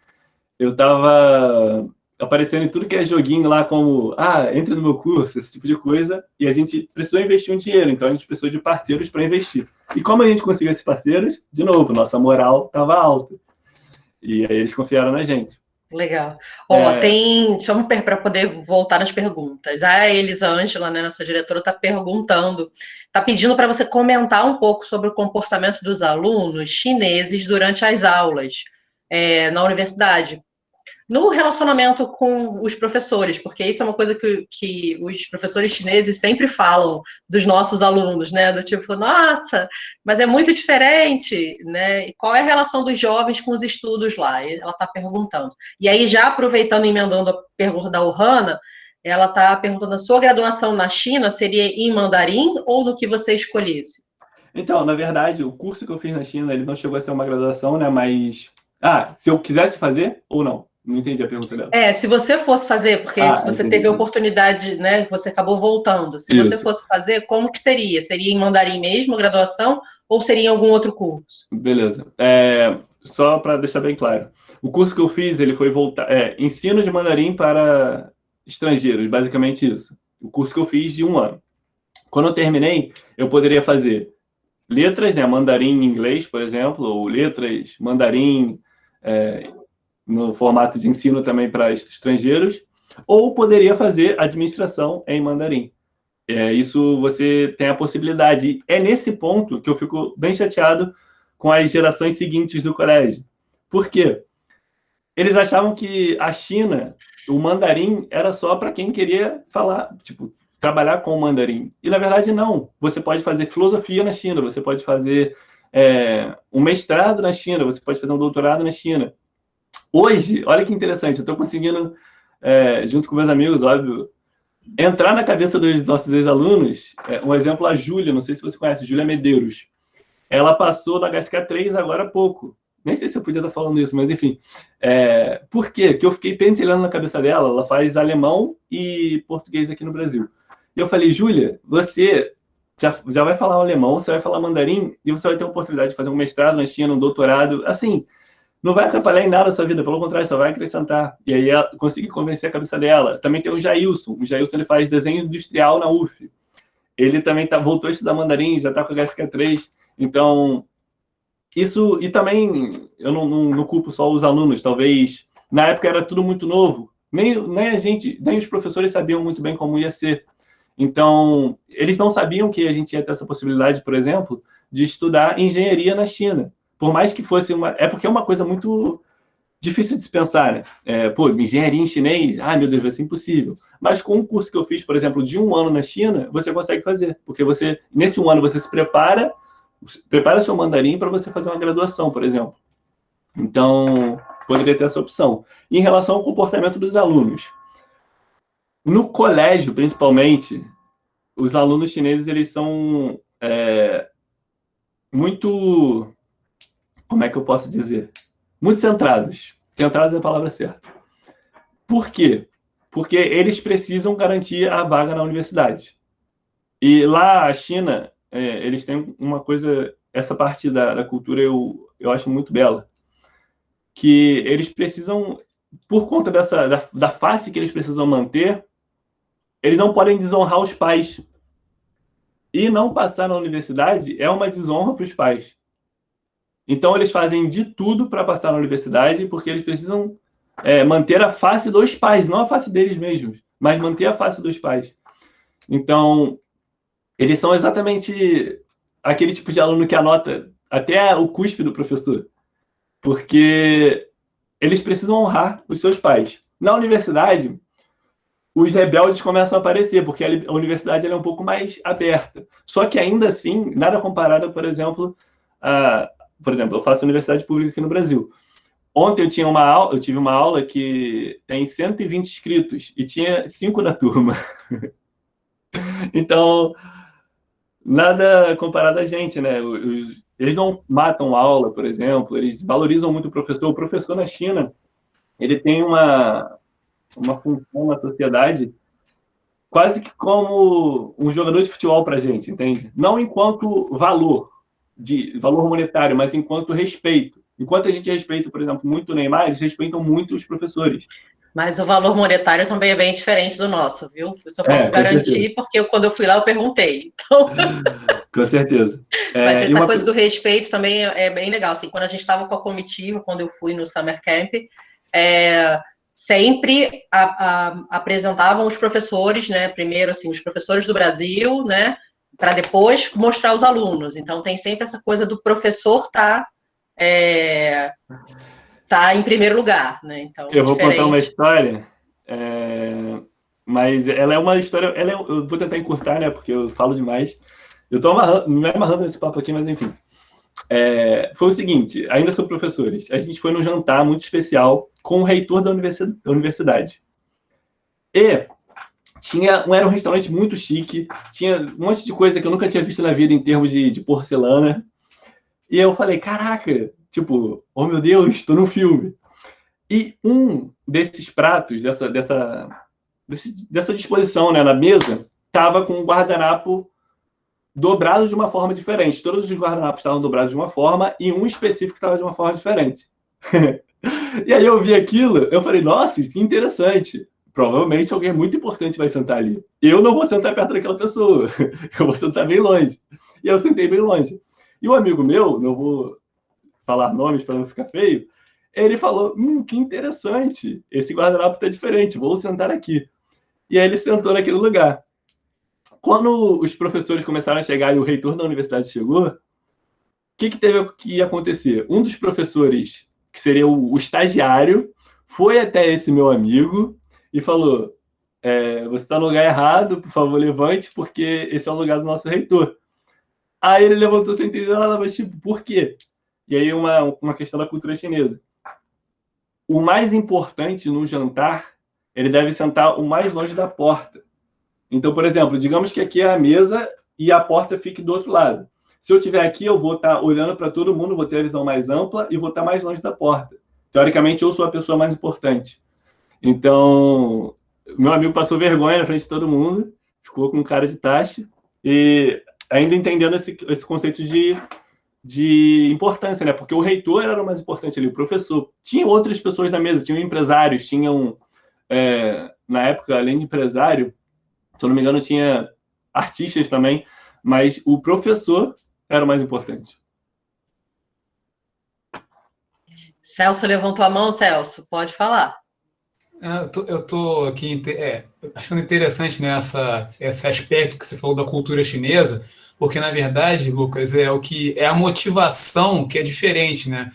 eu estava aparecendo em tudo que é joguinho lá, como, entra no meu curso, esse tipo de coisa, e a gente precisou investir um dinheiro, então a gente precisou de parceiros para investir. E como a gente conseguiu esses parceiros, de novo, nossa moral estava alta. E aí eles confiaram na gente. Legal. Para poder voltar nas perguntas. A Elisângela, né, nossa diretora, está perguntando, está pedindo para você comentar um pouco sobre o comportamento dos alunos chineses durante as aulas na universidade. No relacionamento com os professores, porque isso é uma coisa que os professores chineses sempre falam dos nossos alunos, né? Do tipo, nossa, mas é muito diferente, né? E qual é a relação dos jovens com os estudos lá? Ela está perguntando. E aí, já aproveitando e emendando a pergunta da Ohana, ela está perguntando, a sua graduação na China seria em mandarim ou no que você escolhesse? Então, na verdade, o curso que eu fiz na China, ele não chegou a ser uma graduação, né? Mas, se eu quisesse fazer ou não? Não entendi a pergunta dela. Se você fosse fazer, porque você teve a oportunidade, né, você acabou voltando. Se você fosse fazer, como que seria? Seria em mandarim mesmo, a graduação, ou seria em algum outro curso? Beleza. Só para deixar bem claro. O curso que eu fiz, ele foi ensino de mandarim para estrangeiros, basicamente isso. O curso que eu fiz de 1 ano. Quando eu terminei, eu poderia fazer letras, né, mandarim em inglês, por exemplo, ou letras mandarim no formato de ensino também para estrangeiros, ou poderia fazer administração em mandarim. Isso você tem a possibilidade. É nesse ponto que eu fico bem chateado com as gerações seguintes do colégio. Por quê? Eles achavam que a China, o mandarim, era só para quem queria falar, trabalhar com o mandarim. E, na verdade, não. Você pode fazer filosofia na China, você pode fazer um mestrado na China, você pode fazer um doutorado na China. Hoje, olha que interessante, eu estou conseguindo, junto com meus amigos, óbvio, entrar na cabeça dos nossos ex-alunos. Um exemplo, a Júlia, não sei se você conhece, Júlia Medeiros. Ela passou na HSK3 agora há pouco. Nem sei se eu podia estar falando isso, mas enfim. Por quê? Porque eu fiquei pentelhando na cabeça dela. Ela faz alemão e português aqui no Brasil. E eu falei, Júlia, você já vai falar alemão, você vai falar mandarim, e você vai ter a oportunidade de fazer um mestrado na China, um doutorado. Assim, não vai atrapalhar em nada a sua vida, pelo contrário, só vai acrescentar. E aí ela consegui convencer a cabeça dela. Também tem o Jailson. O Jailson, ele faz desenho industrial na UF. Ele também voltou a estudar mandarim, já está com a HSK3. Então, isso... E também, eu não culpo só os alunos. Talvez, na época era tudo muito novo. Nem a gente, nem os professores sabiam muito bem como ia ser. Então, eles não sabiam que a gente ia ter essa possibilidade, por exemplo, de estudar engenharia na China. Por mais que fosse porque é uma coisa muito difícil de se pensar, né? Engenharia em chinês, meu Deus, vai ser impossível. Mas com um curso que eu fiz, por exemplo, de 1 ano na China, você consegue fazer. Porque nesse 1 ano, você se prepara seu mandarim para você fazer uma graduação, por exemplo. Então, poderia ter essa opção. E em relação ao comportamento dos alunos. No colégio, principalmente, os alunos chineses, eles são muito... Como é que eu posso dizer? Muito centrados. Centrados é a palavra certa. Por quê? Porque eles precisam garantir a vaga na universidade. E lá, a China, eles têm uma coisa... Essa parte da cultura eu acho muito bela. Que eles precisam, por conta da face que eles precisam manter, eles não podem desonrar os pais. E não passar na universidade é uma desonra para os pais. Então, eles fazem de tudo para passar na universidade, porque eles precisam manter a face dos pais, não a face deles mesmos, mas manter a face dos pais. Então, eles são exatamente aquele tipo de aluno que anota até o cuspe do professor, porque eles precisam honrar os seus pais. Na universidade, os rebeldes começam a aparecer, porque a universidade ela é um pouco mais aberta. Só que ainda assim, nada comparado, por exemplo, eu faço universidade pública aqui no Brasil. Ontem eu tive uma aula que tem 120 inscritos e tinha 5 na turma. Então, nada comparado a gente, né? Eles não matam aula, por exemplo, eles valorizam muito o professor. O professor na China, ele tem uma função na sociedade quase que como um jogador de futebol para a gente, entende? Não enquanto valor monetário, mas enquanto respeito. Enquanto a gente respeita, por exemplo, muito o Neymar, eles respeitam muito os professores. Mas o valor monetário também é bem diferente do nosso, viu? Isso eu posso garantir, certeza. porque quando eu fui lá, eu perguntei. Então... Com certeza. Mas essa coisa do respeito também é bem legal. Assim, quando a gente estava com a comitiva, quando eu fui no Summer Camp, sempre apresentavam os professores, né? Primeiro, assim, os professores do Brasil, né? Para depois mostrar os alunos. Então, tem sempre essa coisa do professor tá em primeiro lugar, né? Então, eu vou contar uma história, mas ela é uma história... eu vou tentar encurtar, né? Porque eu falo demais. Eu estou me amarrando nesse papo aqui, mas enfim. Foi o seguinte, ainda sobre professores. A gente foi num jantar muito especial com o reitor da universidade. E era um restaurante muito chique, tinha um monte de coisa que eu nunca tinha visto na vida em termos de porcelana. E eu falei, caraca, tipo, oh meu Deus, estou num filme. E um desses pratos, dessa disposição, né, na mesa, estava com um guardanapo dobrado de uma forma diferente. Todos os guardanapos estavam dobrados de uma forma e um específico estava de uma forma diferente. E aí eu vi aquilo, eu falei, nossa, que interessante. Provavelmente alguém muito importante vai sentar ali. Eu não vou sentar perto daquela pessoa. Eu vou sentar bem longe. E eu sentei bem longe. E um amigo meu, não vou falar nomes para não ficar feio, ele falou, que interessante, esse guardanapo está diferente, vou sentar aqui. E aí ele sentou naquele lugar. Quando os professores começaram a chegar e o reitor da universidade chegou, o que teve que acontecer? Um dos professores, que seria o estagiário, foi até esse meu amigo e falou, você está no lugar errado, por favor, levante, porque esse é o lugar do nosso reitor. Aí ele levantou sem entender nada, mas tipo, por quê? E aí uma questão da cultura chinesa. O mais importante no jantar, ele deve sentar o mais longe da porta. Então, por exemplo, digamos que aqui é a mesa e a porta fique do outro lado. Se eu estiver aqui, eu vou estar olhando para todo mundo, vou ter a visão mais ampla e vou estar mais longe da porta. Teoricamente, eu sou a pessoa mais importante. Então, meu amigo passou vergonha na frente de todo mundo, ficou com cara de taxa, e ainda entendendo esse conceito de importância, né? Porque o reitor era o mais importante ali, o professor. Tinha outras pessoas na mesa, tinham empresários, tinham, na época, além de empresário, se eu não me engano, tinha artistas também, mas o professor era o mais importante. Celso levantou a mão, Celso, pode falar. Eu tô aqui achando interessante, né, esse aspecto que você falou da cultura chinesa, porque, na verdade, Lucas, é a motivação que é diferente, né?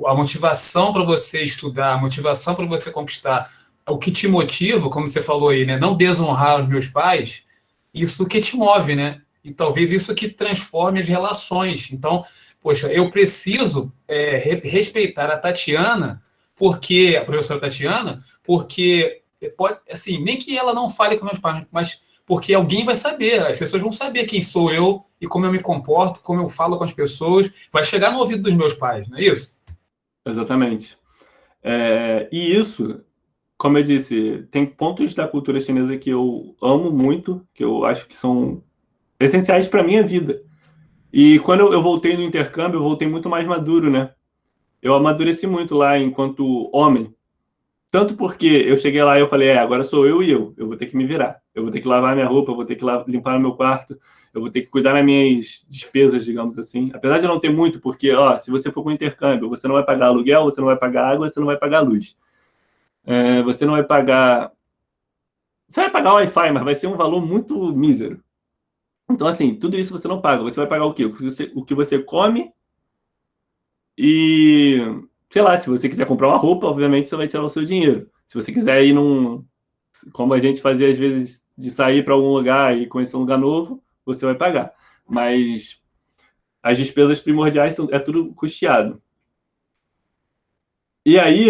A motivação para você estudar, a motivação para você conquistar, o que te motiva, como você falou aí, né? Não desonrar os meus pais, isso que te move, né? E talvez isso que transforme as relações. Então, poxa, eu preciso respeitar a Tatiana, a professora Tatiana, porque pode, assim, nem que ela não fale com meus pais, mas porque alguém vai saber, as pessoas vão saber quem sou eu e como eu me comporto, como eu falo com as pessoas, vai chegar no ouvido dos meus pais, não é isso? Exatamente. E isso, como eu disse, tem pontos da cultura chinesa que eu amo muito, que eu acho que são essenciais para a minha vida. E quando eu voltei no intercâmbio, eu voltei muito mais maduro, né? Eu amadureci muito lá enquanto homem. Tanto porque eu cheguei lá e eu falei, agora sou eu e eu vou ter que me virar. Eu vou ter que lavar minha roupa, eu vou ter que limpar o meu quarto, eu vou ter que cuidar das minhas despesas, digamos assim. Apesar de não ter muito, porque, se você for com intercâmbio, você não vai pagar aluguel, você não vai pagar água, você não vai pagar luz. você não vai pagar... Você vai pagar o Wi-Fi, mas vai ser um valor muito mísero. Então, assim, tudo isso você não paga. Você vai pagar o quê? O que você come e... Sei lá, se você quiser comprar uma roupa, obviamente você vai tirar o seu dinheiro. Se você quiser ir como a gente fazia às vezes, de sair para algum lugar e conhecer um lugar novo, você vai pagar. Mas as despesas primordiais é tudo custeado. E aí,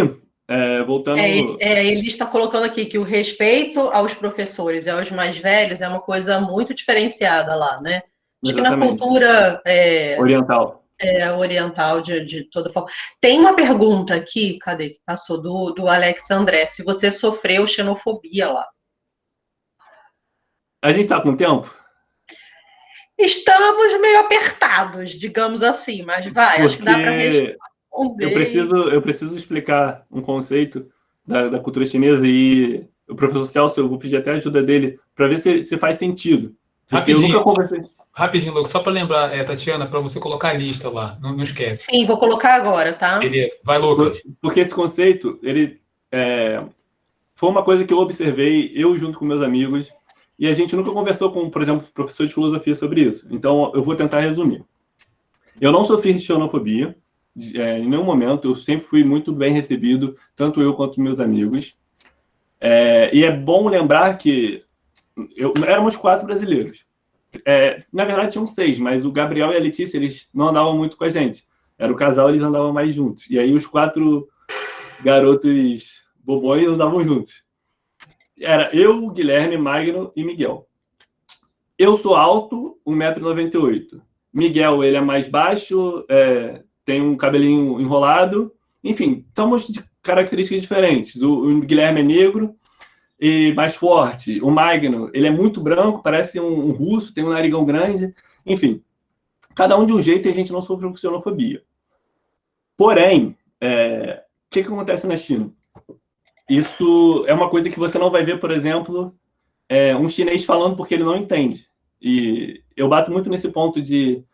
voltando... Ele está colocando aqui que o respeito aos professores e aos mais velhos é uma coisa muito diferenciada lá, né? Acho que na cultura oriental. Oriental, de toda forma. Tem uma pergunta aqui, cadê que passou, do Alex André, se você sofreu xenofobia lá. A gente está com tempo? Estamos meio apertados, digamos assim, mas vai, acho que dá para responder. Eu preciso explicar um conceito da cultura chinesa e o professor Celso, eu vou pedir até a ajuda dele para ver se faz sentido. Rapidinho, Lucas, só para lembrar, Tatiana, para você colocar a lista lá, não esquece. Sim, vou colocar agora, tá? Beleza, vai, Lucas. Porque esse conceito, ele foi uma coisa que eu observei, eu junto com meus amigos, e a gente nunca conversou com, por exemplo, professor de filosofia sobre isso. Então, eu vou tentar resumir. Eu não sofri xenofobia, em nenhum momento, eu sempre fui muito bem recebido, tanto eu quanto meus amigos. E é bom lembrar que éramos 4 brasileiros. Na verdade, tinham 6, mas o Gabriel e a Letícia, eles não andavam muito com a gente. Era o casal, eles andavam mais juntos. E aí os 4 garotos bobões andavam juntos. Era eu, o Guilherme, Magno e Miguel. Eu sou alto, 1,98 m. Miguel, ele é mais baixo, tem um cabelinho enrolado. Enfim, estamos de características diferentes. O Guilherme é negro e mais forte. O Magno, ele é muito branco, parece um russo, tem um narigão grande. Enfim, cada um de um jeito e a gente não sofre xenofobia. Porém, o que acontece na China? Isso é uma coisa que você não vai ver, por exemplo, um chinês falando porque ele não entende. E eu bato muito nesse ponto de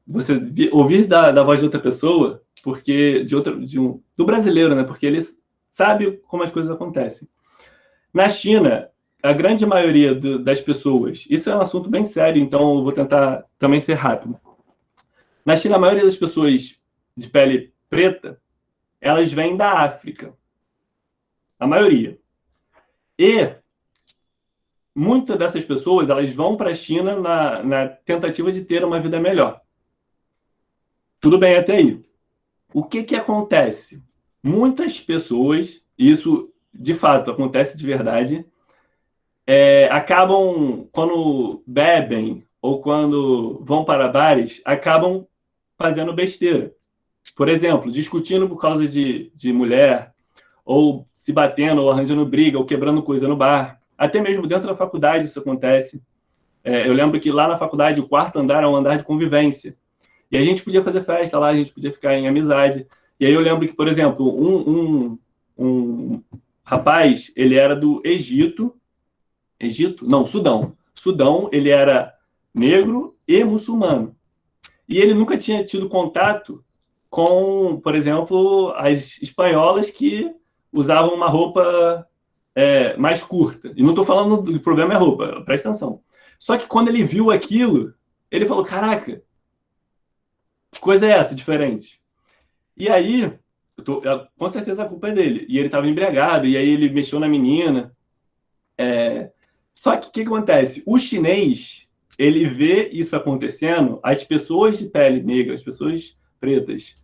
você ouvir da voz de outra pessoa, porque do brasileiro, né? Porque ele sabe como as coisas acontecem. Na China, a grande maioria das pessoas, isso é um assunto bem sério, então eu vou tentar também ser rápido. Na China, a maioria das pessoas de pele preta, elas vêm da África. A maioria. E muitas dessas pessoas, elas vão para a China na tentativa de ter uma vida melhor. Tudo bem até aí. O que acontece? Muitas pessoas, isso de fato acontece de verdade, acabam, quando bebem ou quando vão para bares, acabam fazendo besteira. Por exemplo, discutindo por causa de mulher, ou se batendo, ou arranjando briga, ou quebrando coisa no bar. Até mesmo dentro da faculdade isso acontece. Eu lembro que lá na faculdade o 4º andar é um andar de convivência. E a gente podia fazer festa lá, a gente podia ficar em amizade. E aí eu lembro que, por exemplo, um rapaz, ele era do Egito. Egito? Não, Sudão. Sudão, ele era negro e muçulmano. E ele nunca tinha tido contato com, por exemplo, as espanholas que usavam uma roupa mais curta. E não estou falando do problema é roupa, presta atenção. Só que quando ele viu aquilo, ele falou, caraca, que coisa é essa diferente? E aí, com certeza a culpa é dele. E ele estava embriagado, e aí ele mexeu na menina. Só que o que acontece? O chinês, ele vê isso acontecendo, as pessoas de pele negra, as pessoas pretas,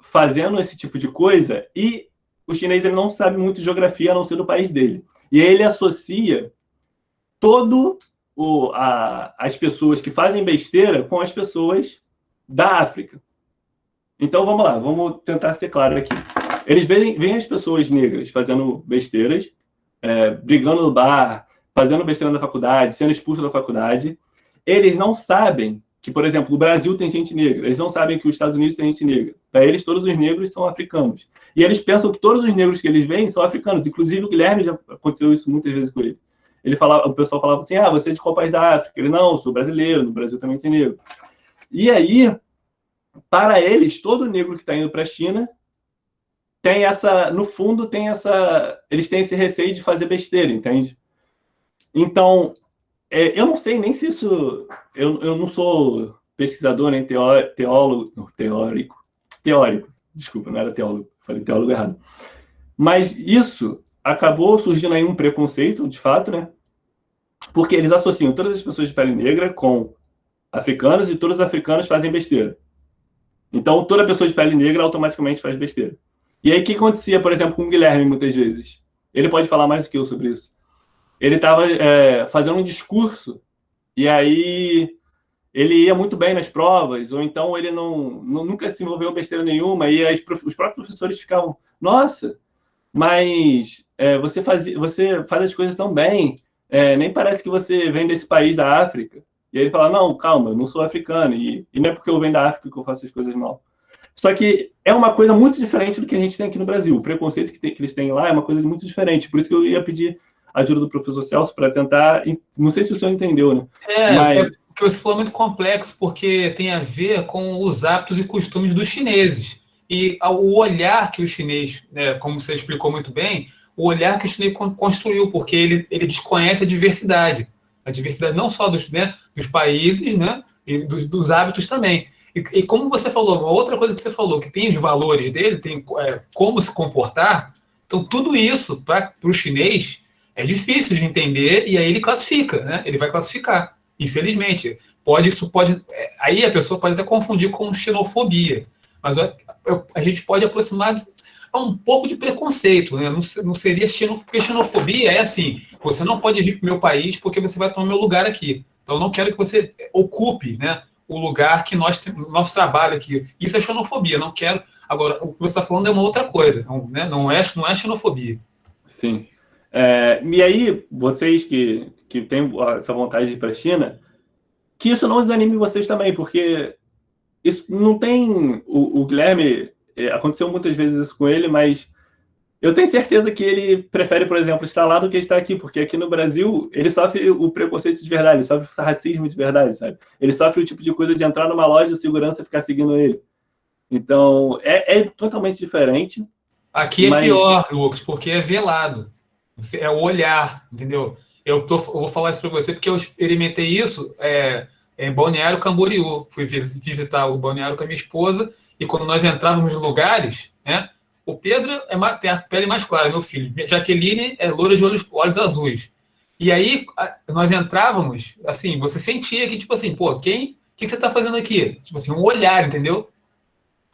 fazendo esse tipo de coisa, e o chinês ele não sabe muito de geografia, a não ser do país dele. E aí ele associa as pessoas que fazem besteira com as pessoas da África. Então, vamos lá, vamos tentar ser claro aqui. Eles veem as pessoas negras fazendo besteiras, brigando no bar, fazendo besteira na faculdade, sendo expulso da faculdade. Eles não sabem que, por exemplo, o Brasil tem gente negra. Eles não sabem que os Estados Unidos tem gente negra. Para eles, todos os negros são africanos. E eles pensam que todos os negros que eles veem são africanos. Inclusive, o Guilherme já aconteceu isso muitas vezes com ele. O pessoal falava assim, você é de qual país da África? Ele, não, eu sou brasileiro, no Brasil também tem negro. E aí, para eles, todo negro que está indo para a China tem essa, no fundo, eles têm esse receio de fazer besteira, entende? Então, eu não sei nem se isso, eu não sou pesquisador, nem teórico, desculpa, não era teólogo, falei teólogo errado. Mas isso acabou surgindo aí um preconceito, de fato, né? Porque eles associam todas as pessoas de pele negra com africanos e todos os africanos fazem besteira. Então, toda pessoa de pele negra automaticamente faz besteira. E aí, o que acontecia, por exemplo, com o Guilherme, muitas vezes? Ele pode falar mais do que eu sobre isso. Ele estava fazendo um discurso e aí ele ia muito bem nas provas, ou então ele nunca se envolveu em besteira nenhuma, e os próprios professores ficavam, nossa, mas você faz as coisas tão bem, nem parece que você vem desse país da África. E aí ele fala, não, calma, eu não sou africano, e não é porque eu venho da África que eu faço as coisas mal. Só que é uma coisa muito diferente do que a gente tem aqui no Brasil. O preconceito que eles têm lá é uma coisa muito diferente. Por isso que eu ia pedir a ajuda do professor Celso para tentar... Não sei se o senhor entendeu, né? Mas... o que você falou é muito complexo, porque tem a ver com os hábitos e costumes dos chineses. E o olhar que o chinês, né, como você explicou muito bem, o olhar que o chinês construiu, porque ele desconhece a diversidade não só dos países, né, e dos hábitos também. E como você falou, uma outra coisa que você falou, que tem os valores dele, tem como se comportar, então tudo isso para o chinês é difícil de entender, e aí ele classifica, né? Ele vai classificar, infelizmente. Aí a pessoa pode até confundir com xenofobia, mas a gente pode aproximar a um pouco de preconceito, né? Não seria porque xenofobia é assim, você não pode vir para o meu país porque você vai tomar meu lugar aqui. Então eu não quero que você ocupe, né, o lugar que nosso trabalho aqui. Isso é xenofobia, não quero. Agora, o que você está falando é uma outra coisa, né? Não é xenofobia. Sim. E aí, vocês que têm essa vontade de ir para a China, que isso não desanime vocês também, porque isso não tem... O Guilherme, aconteceu muitas vezes isso com ele, mas eu tenho certeza que ele prefere, por exemplo, estar lá do que estar aqui, porque aqui no Brasil ele sofre o preconceito de verdade, ele sofre o racismo de verdade, sabe? Ele sofre o tipo de coisa de entrar numa loja de segurança e ficar seguindo ele. Então, é totalmente diferente. Aqui é pior, Lucas, porque é velado. É o olhar, entendeu? Eu vou falar isso para você porque eu experimentei isso em Balneário Camboriú. Fui visitar o Balneário com a minha esposa e quando nós entrávamos nos lugares, né? O Pedro tem a pele mais clara, meu filho. Jaqueline é loira de olhos azuis. E aí nós entrávamos, assim, você sentia que, tipo assim, pô, o que você está fazendo aqui? Tipo assim, um olhar, entendeu?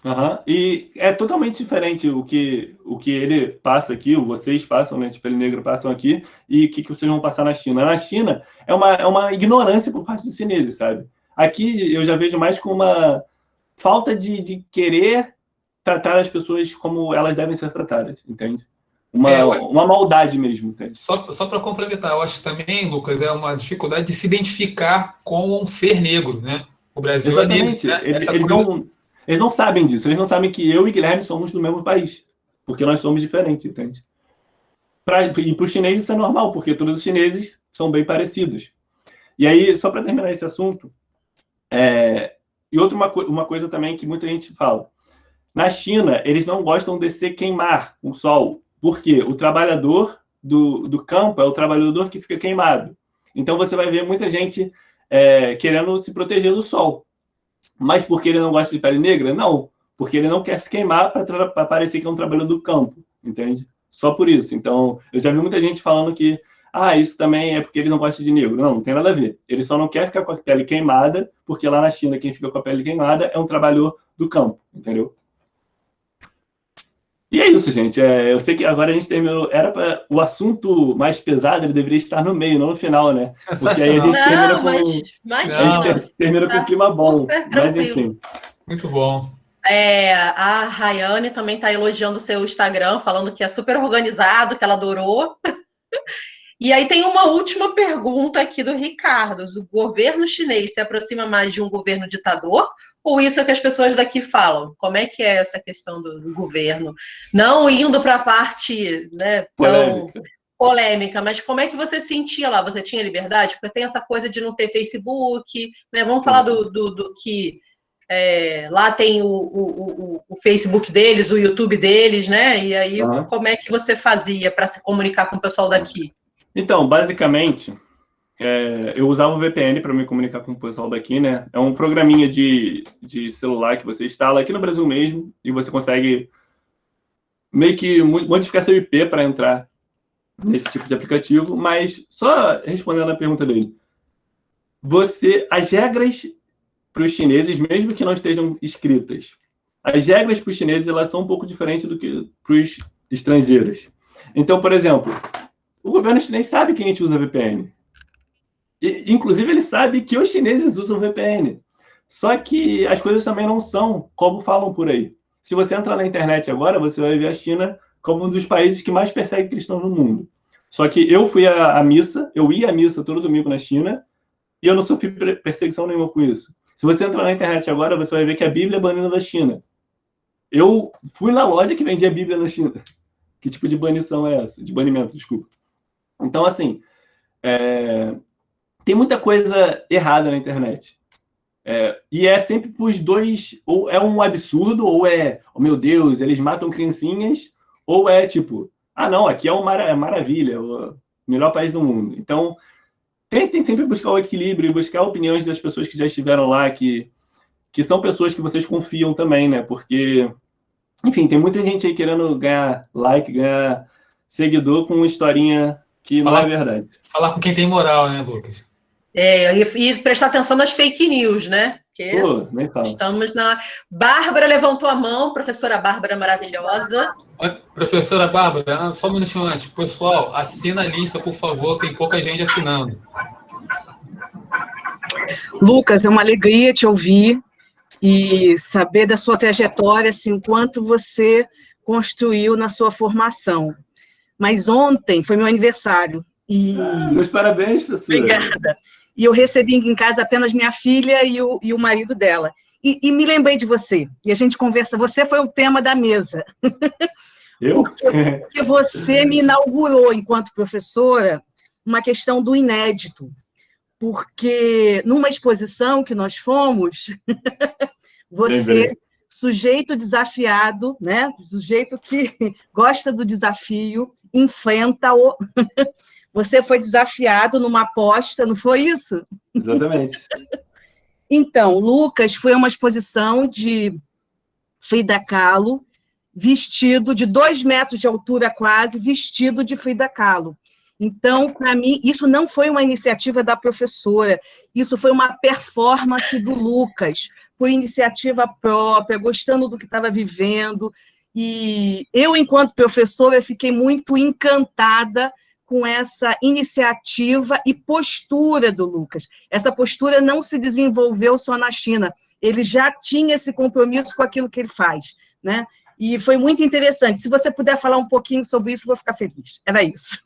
Uhum. E é totalmente diferente o que ele passa aqui, o vocês passam, né, de pele negra passam aqui, e o que vocês vão passar na China. Na China é uma ignorância por parte dos chineses, sabe? Aqui eu já vejo mais com uma falta de querer tratar as pessoas como elas devem ser tratadas, entende? Uma maldade mesmo, entende? Só para complementar, eu acho também, Lucas, é uma dificuldade de se identificar com um ser negro, né? O Brasil Exatamente. é negro, né? Eles não sabem disso. Eles não sabem que eu e Guilherme somos do mesmo país. Porque nós somos diferentes, entende? E para os chineses isso é normal, porque todos os chineses são bem parecidos. E aí, só para terminar esse assunto, e uma coisa também que muita gente fala. Na China, eles não gostam de se queimar com o sol. Por quê? O trabalhador do campo é o trabalhador que fica queimado. Então, você vai ver muita gente querendo se proteger do sol. Mas porque ele não gosta de pele negra? Não. Porque ele não quer se queimar para parecer que é um trabalhador do campo. Entende? Só por isso. Então, eu já vi muita gente falando que isso também é porque eles não gostam de negro. Não tem nada a ver. Ele só não quer ficar com a pele queimada, porque lá na China, quem fica com a pele queimada é um trabalhador do campo. Entendeu? E é isso, gente. Eu sei que agora a gente terminou. O assunto mais pesado, ele deveria estar no meio, não no final, né? Porque aí a gente termina com um clima bom. Mas enfim. Muito bom. A Rayane também está elogiando o seu Instagram, falando que é super organizado, que ela adorou. E aí tem uma última pergunta aqui do Ricardo. O governo chinês se aproxima mais de um governo ditador? Ou isso é que as pessoas daqui falam? Como é que é essa questão do governo? Não indo para a parte, né, tão polêmica, mas como é que você sentia lá? Você tinha liberdade? Porque tem essa coisa de não ter Facebook, né? Vamos falar do que Lá tem o Facebook deles, o YouTube deles, né? E aí, como é que você fazia para se comunicar com o pessoal daqui? Então, basicamente, eu usava o VPN para me comunicar com o pessoal daqui, né? É um programinha de celular que você instala aqui no Brasil mesmo e você consegue meio que modificar seu IP para entrar nesse tipo de aplicativo, mas só respondendo a pergunta dele, as regras para os chineses, mesmo que não estejam escritas, as regras para os chineses elas são um pouco diferentes do que para os estrangeiros. Então, por exemplo, o governo chinês sabe que a gente usa VPN. E, inclusive, ele sabe que os chineses usam VPN. Só que as coisas também não são como falam por aí. Se você entrar na internet agora, você vai ver a China como um dos países que mais persegue cristãos no mundo. Só que eu fui à missa, eu ia à missa todo domingo na China, e eu não sofri perseguição nenhuma com isso. Se você entrar na internet agora, você vai ver que a Bíblia é banida da China. Eu fui na loja que vendia a Bíblia na China. Que tipo de banição é essa? De banimento, desculpa. Então, assim, tem muita coisa errada na internet. E é sempre para os dois, ou é um absurdo, ou oh meu Deus, eles matam criancinhas, ou é tipo, não, aqui é uma maravilha, o melhor país do mundo. Então, tentem sempre buscar o equilíbrio e buscar opiniões das pessoas que já estiveram lá, que são pessoas que vocês confiam também, né? Porque, enfim, tem muita gente aí querendo ganhar like, ganhar seguidor com uma historinha que não é verdade. Falar com quem tem moral, né, Lucas? E prestar atenção nas fake news, né? Porque nem fala. Estamos na... Bárbara levantou a mão, professora Bárbara maravilhosa. Professora Bárbara, só um minutinho antes. Pessoal, assina a lista, por favor, tem pouca gente assinando. Lucas, é uma alegria te ouvir e saber da sua trajetória, assim, quanto você construiu na sua formação. Mas ontem foi meu aniversário. Meus parabéns, professora. Obrigada. E eu recebi em casa apenas minha filha e o marido dela. E me lembrei de você. E a gente conversa. Você foi o tema da mesa. Eu? Porque você me inaugurou, enquanto professora, uma questão do inédito. Porque numa exposição que nós fomos, você, sujeito desafiado, né? Sujeito que gosta do desafio, enfrenta-o. Você foi desafiado numa aposta, não foi isso? Exatamente. Então, Lucas foi uma exposição de Frida Kahlo, vestido de 2 metros de altura quase, vestido de Frida Kahlo. Então, para mim, isso não foi uma iniciativa da professora, isso foi uma performance do Lucas, por iniciativa própria, gostando do que estava vivendo. E eu, enquanto professora, fiquei muito encantada com essa iniciativa e postura do Lucas. Essa postura não se desenvolveu só na China, ele já tinha esse compromisso com aquilo que ele faz, né? E foi muito interessante. Se você puder falar um pouquinho sobre isso, vou ficar feliz. Era isso.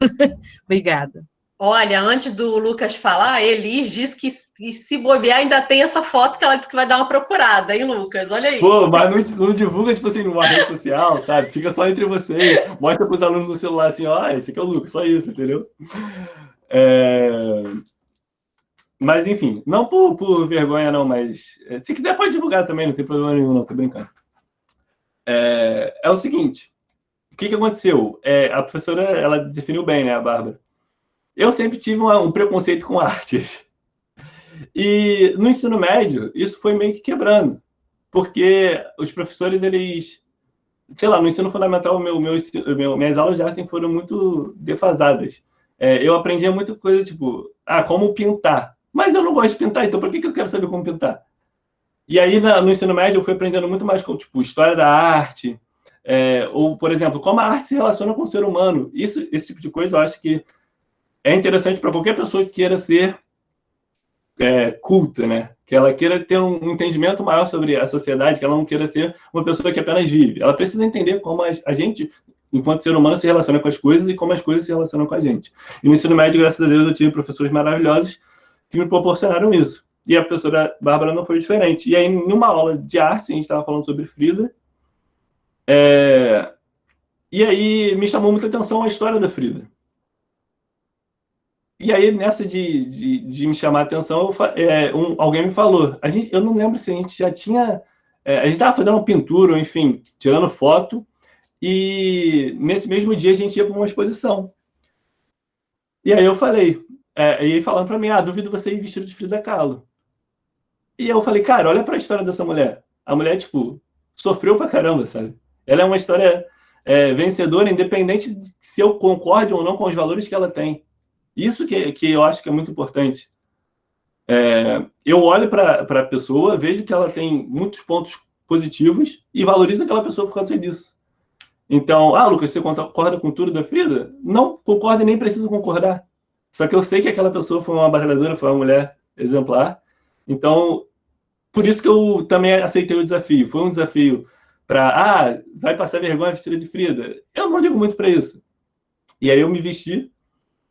Obrigada. Olha, antes do Lucas falar, a Elis disse que se bobear ainda tem essa foto que ela disse que vai dar uma procurada, hein, Lucas? Olha aí. Pô, mas não divulga, tipo assim, numa rede social, sabe? Fica só entre vocês. Mostra pros alunos no celular assim, esse aqui é o Lucas, só isso, entendeu? Mas, enfim, não por vergonha, não, mas se quiser pode divulgar também, não tem problema nenhum, não, tô brincando. É o seguinte, o que aconteceu? A professora, ela definiu bem, né, a Bárbara? Eu sempre tive um preconceito com artes. E no ensino médio, isso foi meio que quebrando. Porque os professores, eles... Sei lá, no ensino fundamental, minhas aulas de arte foram muito defasadas. Eu aprendia muita coisa, tipo, como pintar. Mas eu não gosto de pintar, então por que eu quero saber como pintar? E aí, no ensino médio, eu fui aprendendo muito mais, tipo, história da arte, ou, por exemplo, como a arte se relaciona com o ser humano. Esse tipo de coisa eu acho que é interessante para qualquer pessoa que queira ser culta, né? Que ela queira ter um entendimento maior sobre a sociedade, que ela não queira ser uma pessoa que apenas vive. Ela precisa entender como a gente, enquanto ser humano, se relaciona com as coisas e como as coisas se relacionam com a gente. E no ensino médio, graças a Deus, eu tive professores maravilhosos que me proporcionaram isso. E a professora Bárbara não foi diferente. E aí, numa aula de arte, a gente estava falando sobre Frida, e aí me chamou muita atenção a história da Frida. E aí, nessa de me chamar a atenção, alguém me falou. Eu não lembro se a gente já tinha... a gente estava fazendo uma pintura, enfim, tirando foto, e nesse mesmo dia a gente ia para uma exposição. E aí eu falei, e falando para mim, duvido você ir vestido de Frida Kahlo. E eu falei, cara, olha para a história dessa mulher. A mulher, tipo, sofreu pra caramba, sabe? Ela é uma história vencedora, independente de se eu concorde ou não com os valores que ela tem. Isso que eu acho que é muito importante. Eu olho para a pessoa, vejo que ela tem muitos pontos positivos e valorizo aquela pessoa por causa disso. Então, Lucas, você concorda com tudo da Frida? Não concordo e nem preciso concordar. Só que eu sei que aquela pessoa foi uma batalhadora, foi uma mulher exemplar. Então, por isso que eu também aceitei o desafio. Foi um desafio para, vai passar vergonha vestida de Frida. Eu não ligo muito para isso. E aí eu me vesti,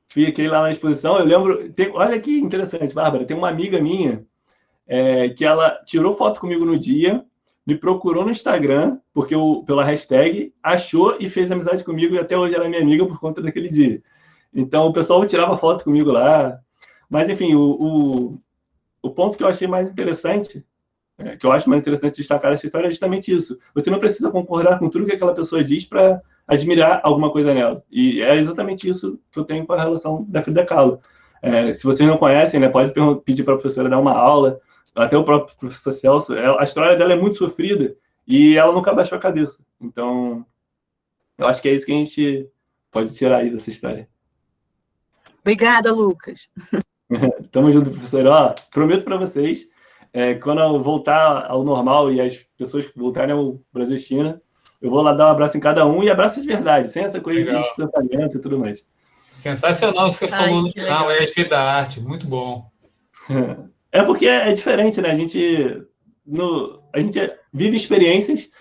fiquei lá na exposição. Eu lembro, olha que interessante, Bárbara, tem uma amiga minha que ela tirou foto comigo no dia, me procurou no Instagram, porque pela hashtag, achou e fez amizade comigo, e até hoje ela é minha amiga por conta daquele dia. Então, o pessoal tirava foto comigo lá. Mas, enfim, o ponto que eu achei mais interessante, que eu acho mais interessante destacar essa história, é justamente isso. Você não precisa concordar com tudo que aquela pessoa diz para admirar alguma coisa nela. E é exatamente isso que eu tenho com a relação da Frida Kahlo. Se vocês não conhecem, né, pode pedir para a professora dar uma aula, até o próprio professor Celso. A história dela é muito sofrida e ela nunca baixou a cabeça. Então, eu acho que é isso que a gente pode tirar aí dessa história. Obrigada, Lucas. Tamo junto, professor. Prometo para vocês, quando eu voltar ao normal e as pessoas voltarem ao Brasil e China, eu vou lá dar um abraço em cada um, e abraço de verdade, sem essa coisa de distanciamento e tudo mais. Sensacional o que você falou no final, ESP da arte, muito bom. É porque é diferente, né? A gente vive experiências,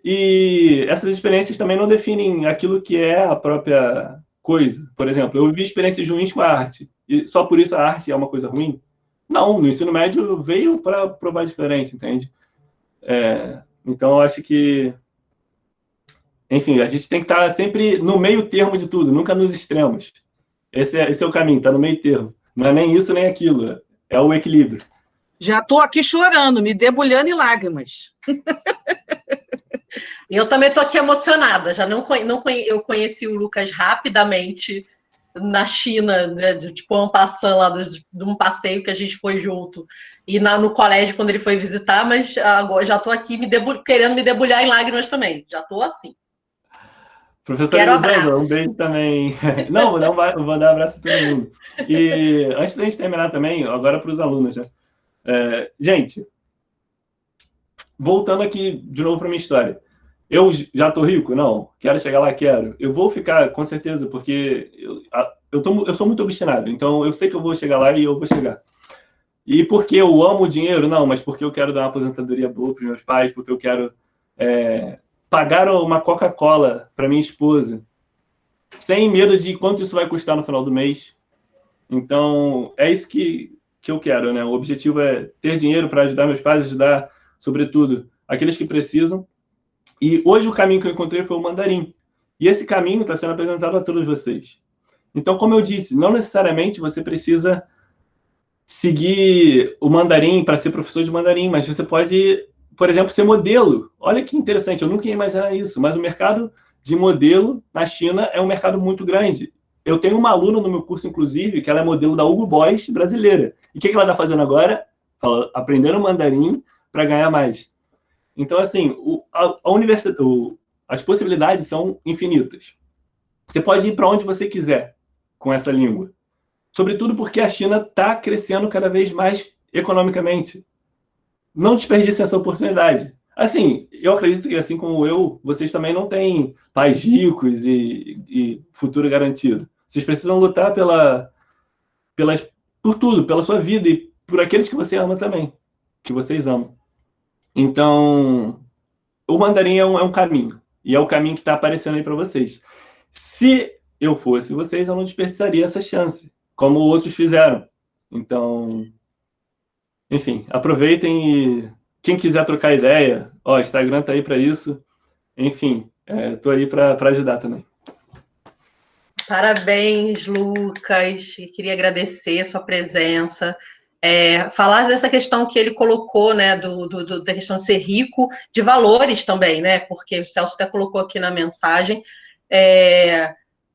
e essas experiências também não definem aquilo que é a própria coisa. Por exemplo, eu vivi experiências ruins com a arte, e só por isso a arte é uma coisa ruim? Não, no ensino médio veio para provar diferente, entende? Então, eu acho que, enfim, a gente tem que estar sempre no meio termo de tudo, nunca nos extremos. Esse é o caminho, tá no meio termo. Não é nem isso nem aquilo, é o equilíbrio. Já estou aqui chorando, me debulhando em lágrimas. Eu também estou aqui emocionada. Eu conheci o Lucas rapidamente na China, né, tipo, en passant lá de um passeio que a gente foi junto, e no colégio quando ele foi visitar, mas agora já estou aqui querendo me debulhar em lágrimas também. Já estou assim. Professora Elisângela, um beijo também. Não, vou dar um abraço a todo mundo. E antes da gente terminar também, agora para os alunos, né? Gente, voltando aqui de novo para minha história. Eu já estou rico? Não. Quero chegar lá? Quero. Eu vou ficar, com certeza, porque eu sou muito obstinado. Então, eu sei que eu vou chegar lá e eu vou chegar. E porque eu amo o dinheiro? Não, mas porque eu quero dar uma aposentadoria boa para os meus pais, porque eu quero pagar uma Coca-Cola para minha esposa, sem medo de quanto isso vai custar no final do mês. Então, é isso que eu quero, né? O objetivo é ter dinheiro para ajudar meus pais, ajudar, sobretudo, aqueles que precisam. E hoje o caminho que eu encontrei foi o mandarim. E esse caminho está sendo apresentado a todos vocês. Então, como eu disse, não necessariamente você precisa seguir o mandarim para ser professor de mandarim, mas você pode, por exemplo, ser modelo. Olha que interessante, eu nunca ia imaginar isso, mas o mercado de modelo na China é um mercado muito grande. Eu tenho uma aluna no meu curso, inclusive, que ela é modelo da Hugo Boss brasileira. E o que ela está fazendo agora? Aprendendo mandarim para ganhar mais. Então, assim, as possibilidades são infinitas. Você pode ir para onde você quiser com essa língua. Sobretudo porque a China está crescendo cada vez mais economicamente. Não desperdicem essa oportunidade. Assim, eu acredito que, assim como vocês também não têm pais ricos e futuro garantido. Vocês precisam lutar por tudo, pela sua vida e por aqueles que você ama também, que vocês amam. Então, o mandarim é um caminho, e é o caminho que está aparecendo aí para vocês. Se eu fosse vocês, eu não desperdiçaria essa chance, como outros fizeram. Então, enfim, aproveitem, e quem quiser trocar ideia, o Instagram está aí para isso. Enfim, estou aí para ajudar também. Parabéns, Lucas. Queria agradecer a sua presença. Falar dessa questão que ele colocou, né, da questão de ser rico, de valores também, né, porque o Celso até colocou aqui na mensagem,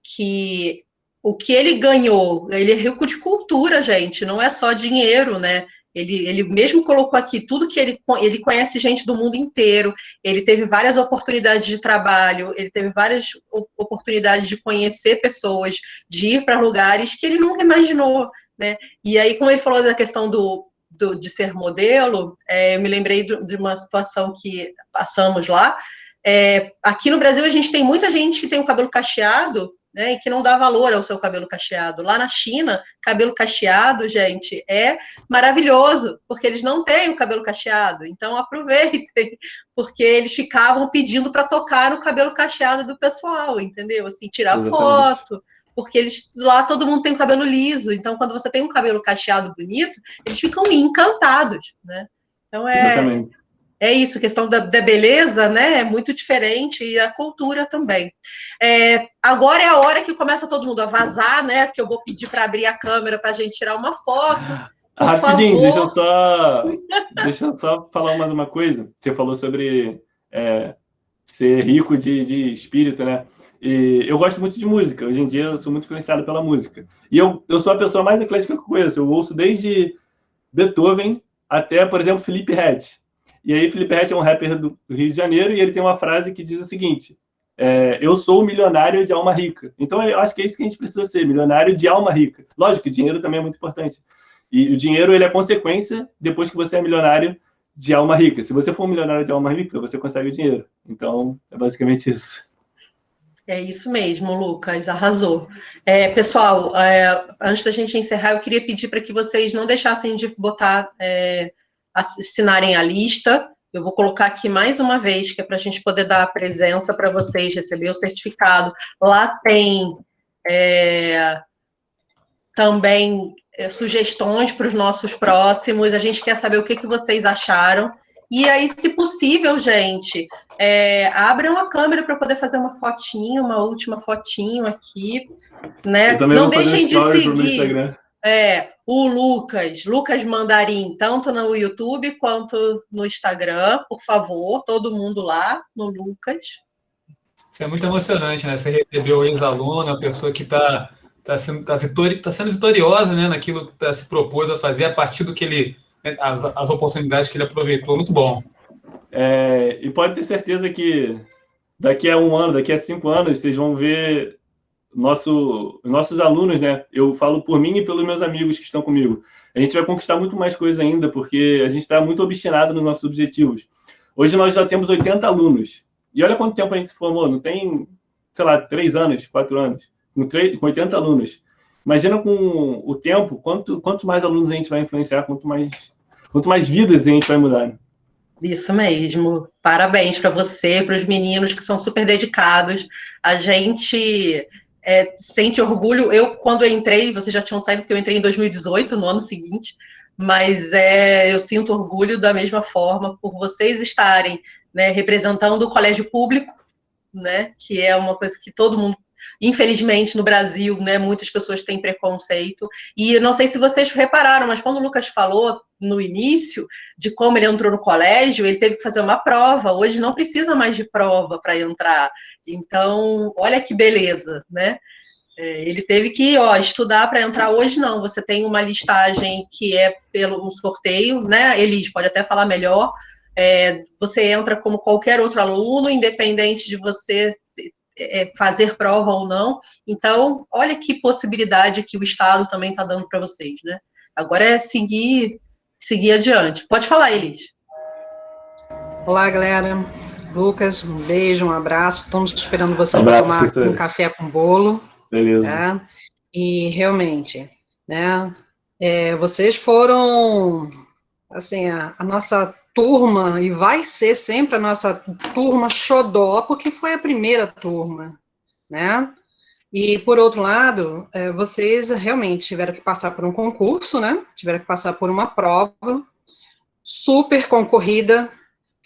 que o que ele ganhou, ele é rico de cultura, gente, não é só dinheiro, né? Ele mesmo colocou aqui tudo que ele conhece gente do mundo inteiro, ele teve várias oportunidades de trabalho, ele teve várias oportunidades de conhecer pessoas, de ir para lugares que ele nunca imaginou, né? E aí, como ele falou da questão de ser modelo, eu me lembrei de uma situação que passamos lá. Aqui no Brasil, a gente tem muita gente que tem o cabelo cacheado, né, e que não dá valor ao seu cabelo cacheado. Lá na China, cabelo cacheado, gente, é maravilhoso, porque eles não têm o cabelo cacheado. Então, aproveitem, porque eles ficavam pedindo para tocar no cabelo cacheado do pessoal, entendeu? Assim, tirar foto, porque lá todo mundo tem o cabelo liso. Então, quando você tem um cabelo cacheado bonito, eles ficam encantados, né? Então, é isso, questão da beleza, né, é muito diferente, e a cultura também. Agora é a hora que começa todo mundo a vazar, né, porque eu vou pedir para abrir a câmera para a gente tirar uma foto. Rapidinho, deixa eu só falar mais uma coisa. Você falou sobre ser rico de espírito, né? E eu gosto muito de música. Hoje em dia eu sou muito influenciado pela música. E eu sou a pessoa mais eclética que eu conheço. Eu ouço desde Beethoven até, por exemplo, Felipe Ret. E aí, Felipe Ret é um rapper do Rio de Janeiro, e ele tem uma frase que diz o seguinte: eu sou o milionário de alma rica. Então, eu acho que é isso que a gente precisa ser, milionário de alma rica. Lógico que dinheiro também é muito importante. E o dinheiro, ele é consequência depois que você é milionário de alma rica. Se você for um milionário de alma rica, você consegue o dinheiro. Então, é basicamente isso. É isso mesmo, Lucas, arrasou. Pessoal, antes da gente encerrar, eu queria pedir para que vocês não deixassem de botar... assinarem a lista. Eu vou colocar aqui mais uma vez, que é para a gente poder dar a presença para vocês, receber o certificado. Lá tem também sugestões para os nossos próximos. A gente quer saber o que vocês acharam. E aí, se possível, gente, abram a câmera para poder fazer uma fotinho, uma última fotinho aqui, né? Não deixem de seguir o Lucas Mandarim, tanto no YouTube quanto no Instagram, por favor, todo mundo lá no Lucas. Isso é muito emocionante, né? Você recebeu o ex-aluno, a pessoa que está sendo vitoriosa, né, naquilo que se propôs a fazer a partir do que ele, né, as oportunidades que ele aproveitou. Muito bom. E pode ter certeza que daqui a 1 ano, daqui a 5 anos, vocês vão ver nossos alunos, né? Eu falo por mim e pelos meus amigos que estão comigo. A gente vai conquistar muito mais coisa ainda, porque a gente está muito obstinado nos nossos objetivos. Hoje nós já temos 80 alunos. E olha quanto tempo a gente se formou. Não tem, sei lá, 3 anos, 4 anos. Com 80 alunos. Imagina com o tempo, quanto mais alunos a gente vai influenciar, quanto mais vidas a gente vai mudar. Né? Isso mesmo. Parabéns para você, para os meninos que são super dedicados. A gente... sente orgulho. Eu, quando eu entrei, vocês já tinham saído, porque eu entrei em 2018, no ano seguinte, mas eu sinto orgulho da mesma forma por vocês estarem, né, representando o colégio público, né, que é uma coisa que todo mundo, infelizmente, no Brasil, né, muitas pessoas têm preconceito, e eu não sei se vocês repararam, mas quando o Lucas falou no início de como ele entrou no colégio, ele teve que fazer uma prova. Hoje não precisa mais de prova para entrar. Então, olha que beleza, né? Ele teve que estudar para entrar. Hoje não, você tem uma listagem que é pelo sorteio, né? Elis pode até falar melhor. Você entra como qualquer outro aluno, independente de você fazer prova ou não. Então, olha que possibilidade que o Estado também está dando para vocês, né? Agora é seguir adiante. Pode falar, Elis. Olá, galera. Lucas, um beijo, um abraço. Estamos esperando vocês para tomar um café com bolo. Beleza. Tá? E, realmente, né, vocês foram, assim, a nossa turma, e vai ser sempre a nossa turma xodó, porque foi a primeira turma, né? E, por outro lado, vocês realmente tiveram que passar por um concurso, né? Tiveram que passar por uma prova super concorrida.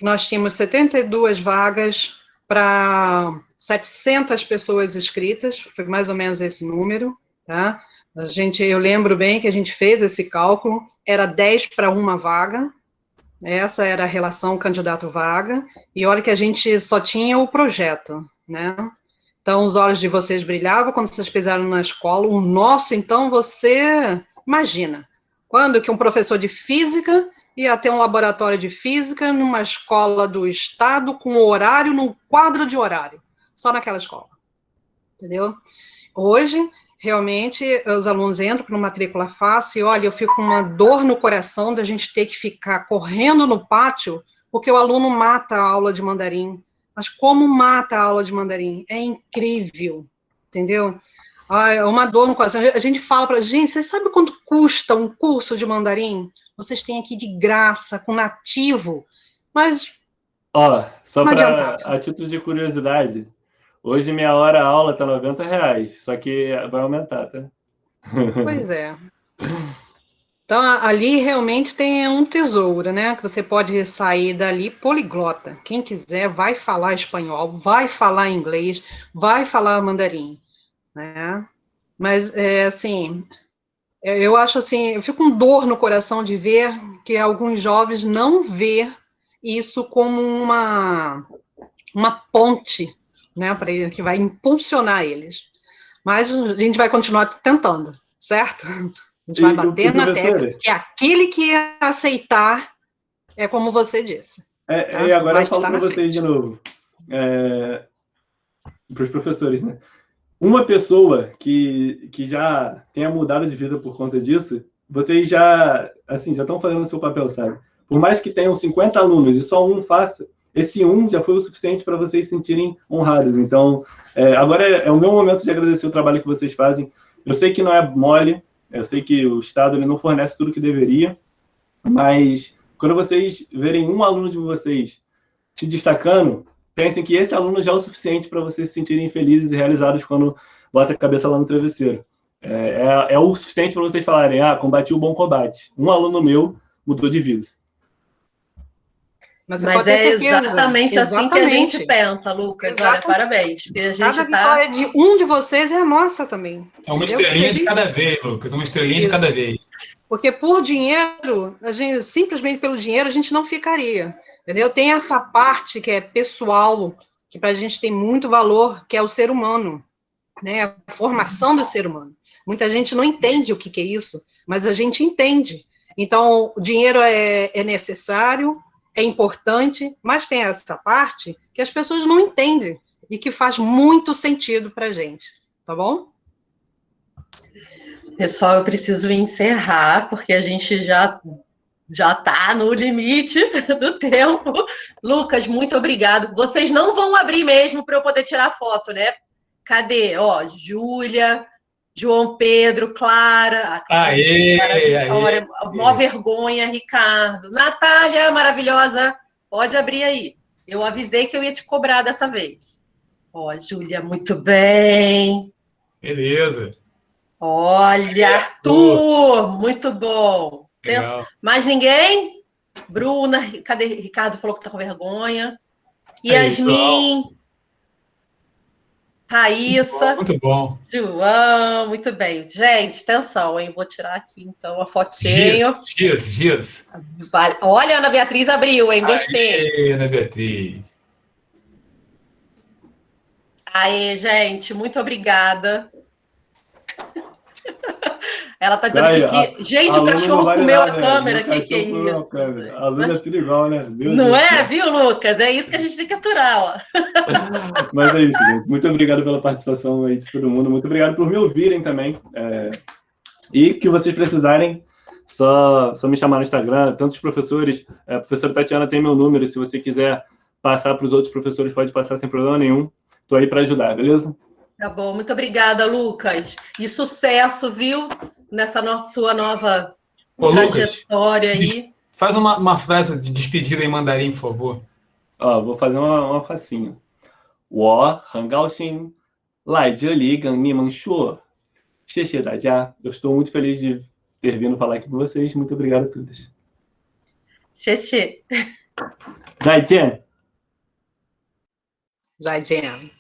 Nós tínhamos 72 vagas para 700 pessoas inscritas, foi mais ou menos esse número, tá? Eu lembro bem que a gente fez esse cálculo, era 10 para uma vaga, essa era a relação candidato-vaga, e olha que a gente só tinha o projeto, né? Então, os olhos de vocês brilhavam quando vocês fizeram na escola, o nosso, então, você imagina, quando que um professor de física ia ter um laboratório de física numa escola do estado, com horário, num quadro de horário, só naquela escola, entendeu? Hoje, realmente, os alunos entram para uma matrícula fácil, e olha, eu fico com uma dor no coração da gente ter que ficar correndo no pátio, porque o aluno mata a aula de mandarim. Mas como mata a aula de mandarim? É incrível, entendeu? É uma dor no coração. A gente fala para a gente, vocês sabem quanto custa um curso de mandarim? Vocês têm aqui de graça, com nativo, mas Ó, só não para adiantava. a título de curiosidade, hoje meia hora a aula tá R$ 90, só que vai aumentar, tá? Pois é. Então, ali realmente tem um tesouro, né? Que você pode sair dali poliglota. Quem quiser vai falar espanhol, vai falar inglês, vai falar mandarim, né? Mas, assim, eu acho assim, eu fico com dor no coração de ver que alguns jovens não vê isso como uma ponte, né? Que vai impulsionar eles. Mas a gente vai continuar tentando, certo? A gente vai E bater na tecla, professora, que aquele que aceitar é como você disse, e tá? agora Vai eu falo estar para na vocês de frente. novo, para os professores, né? Uma pessoa que já tenha mudado de vida por conta disso, vocês já, assim, já estão fazendo o seu papel, sabe? Por mais que tenham 50 alunos e só um faça, esse um já foi o suficiente para vocês se sentirem honrados. Então, agora é o meu momento de agradecer o trabalho que vocês fazem. Eu sei que não é mole, eu sei que o Estado ele não fornece tudo que deveria, mas quando vocês verem um aluno de vocês se destacando, pensem que esse aluno já é o suficiente para vocês se sentirem felizes e realizados quando bota a cabeça lá no travesseiro. É o suficiente para vocês falarem, combati o bom combate. Um aluno meu mudou de vida. Mas você Mas pode ter é certeza. exatamente assim que a gente Exatamente. pensa, Lucas. Olha, Exatamente. parabéns, porque a gente Cada está. vitória de um de vocês é a nossa também. É uma Entendeu? estrelinha de cada vez, Lucas, uma estrelinha de cada Isso. vez. Porque por dinheiro, a gente, simplesmente pelo dinheiro, a gente não ficaria. Entendeu? Tem essa parte que é pessoal, que para a gente tem muito valor, que é o ser humano, né? A formação do ser humano. Muita gente não entende o que é isso, mas a gente entende. Então, o dinheiro é necessário, é importante, mas tem essa parte que as pessoas não entendem e que faz muito sentido para a gente. Tá bom? Pessoal, eu preciso encerrar, porque a gente já está no limite do tempo. Lucas, muito obrigado. Vocês não vão abrir mesmo para eu poder tirar foto, né? Cadê? Ó, Júlia, João Pedro, Clara, a Clara Aê, maravilhosa, mó vergonha, Ricardo. Natália, maravilhosa, pode abrir aí. Eu avisei que eu ia te cobrar dessa vez. Ó, Júlia, muito bem. beleza. Olha, Arthur, muito bom. Legal. Mais ninguém? Bruna, cadê? Ricardo falou que tá com vergonha. É isso, Yasmin, Raíssa, muito bom. João, muito bem. Gente, atenção, hein? Vou tirar aqui então a fotinho. Gias. Olha, a Ana Beatriz abriu, hein? Gostei. Aê, Ana Beatriz. Aê, gente, muito obrigada. Ela tá dizendo aqui que. Gente, o cachorro comeu a câmera. Que é isso? Aluno é tudo igual, né? Não é, viu, Lucas? É isso que a gente tem que aturar, ó. Mas é isso, gente. Muito obrigado pela participação aí de todo mundo. Muito obrigado por me ouvirem também. E que vocês precisarem, só me chamar no Instagram. Tantos professores. A professora Tatiana tem meu número. Se você quiser passar para os outros professores, pode passar sem problema nenhum. Estou aí para ajudar, beleza? Tá bom, muito obrigada, Lucas. E sucesso, viu? Nessa sua nova trajetória Lucas, aí. Faz uma frase de despedida em mandarim, por favor. Vou fazer uma facinha. 我很高兴来这里跟你们说谢谢大家. Eu estou muito feliz de ter vindo falar aqui com vocês. Muito obrigado a todos. 谢谢。再见. Zaijian.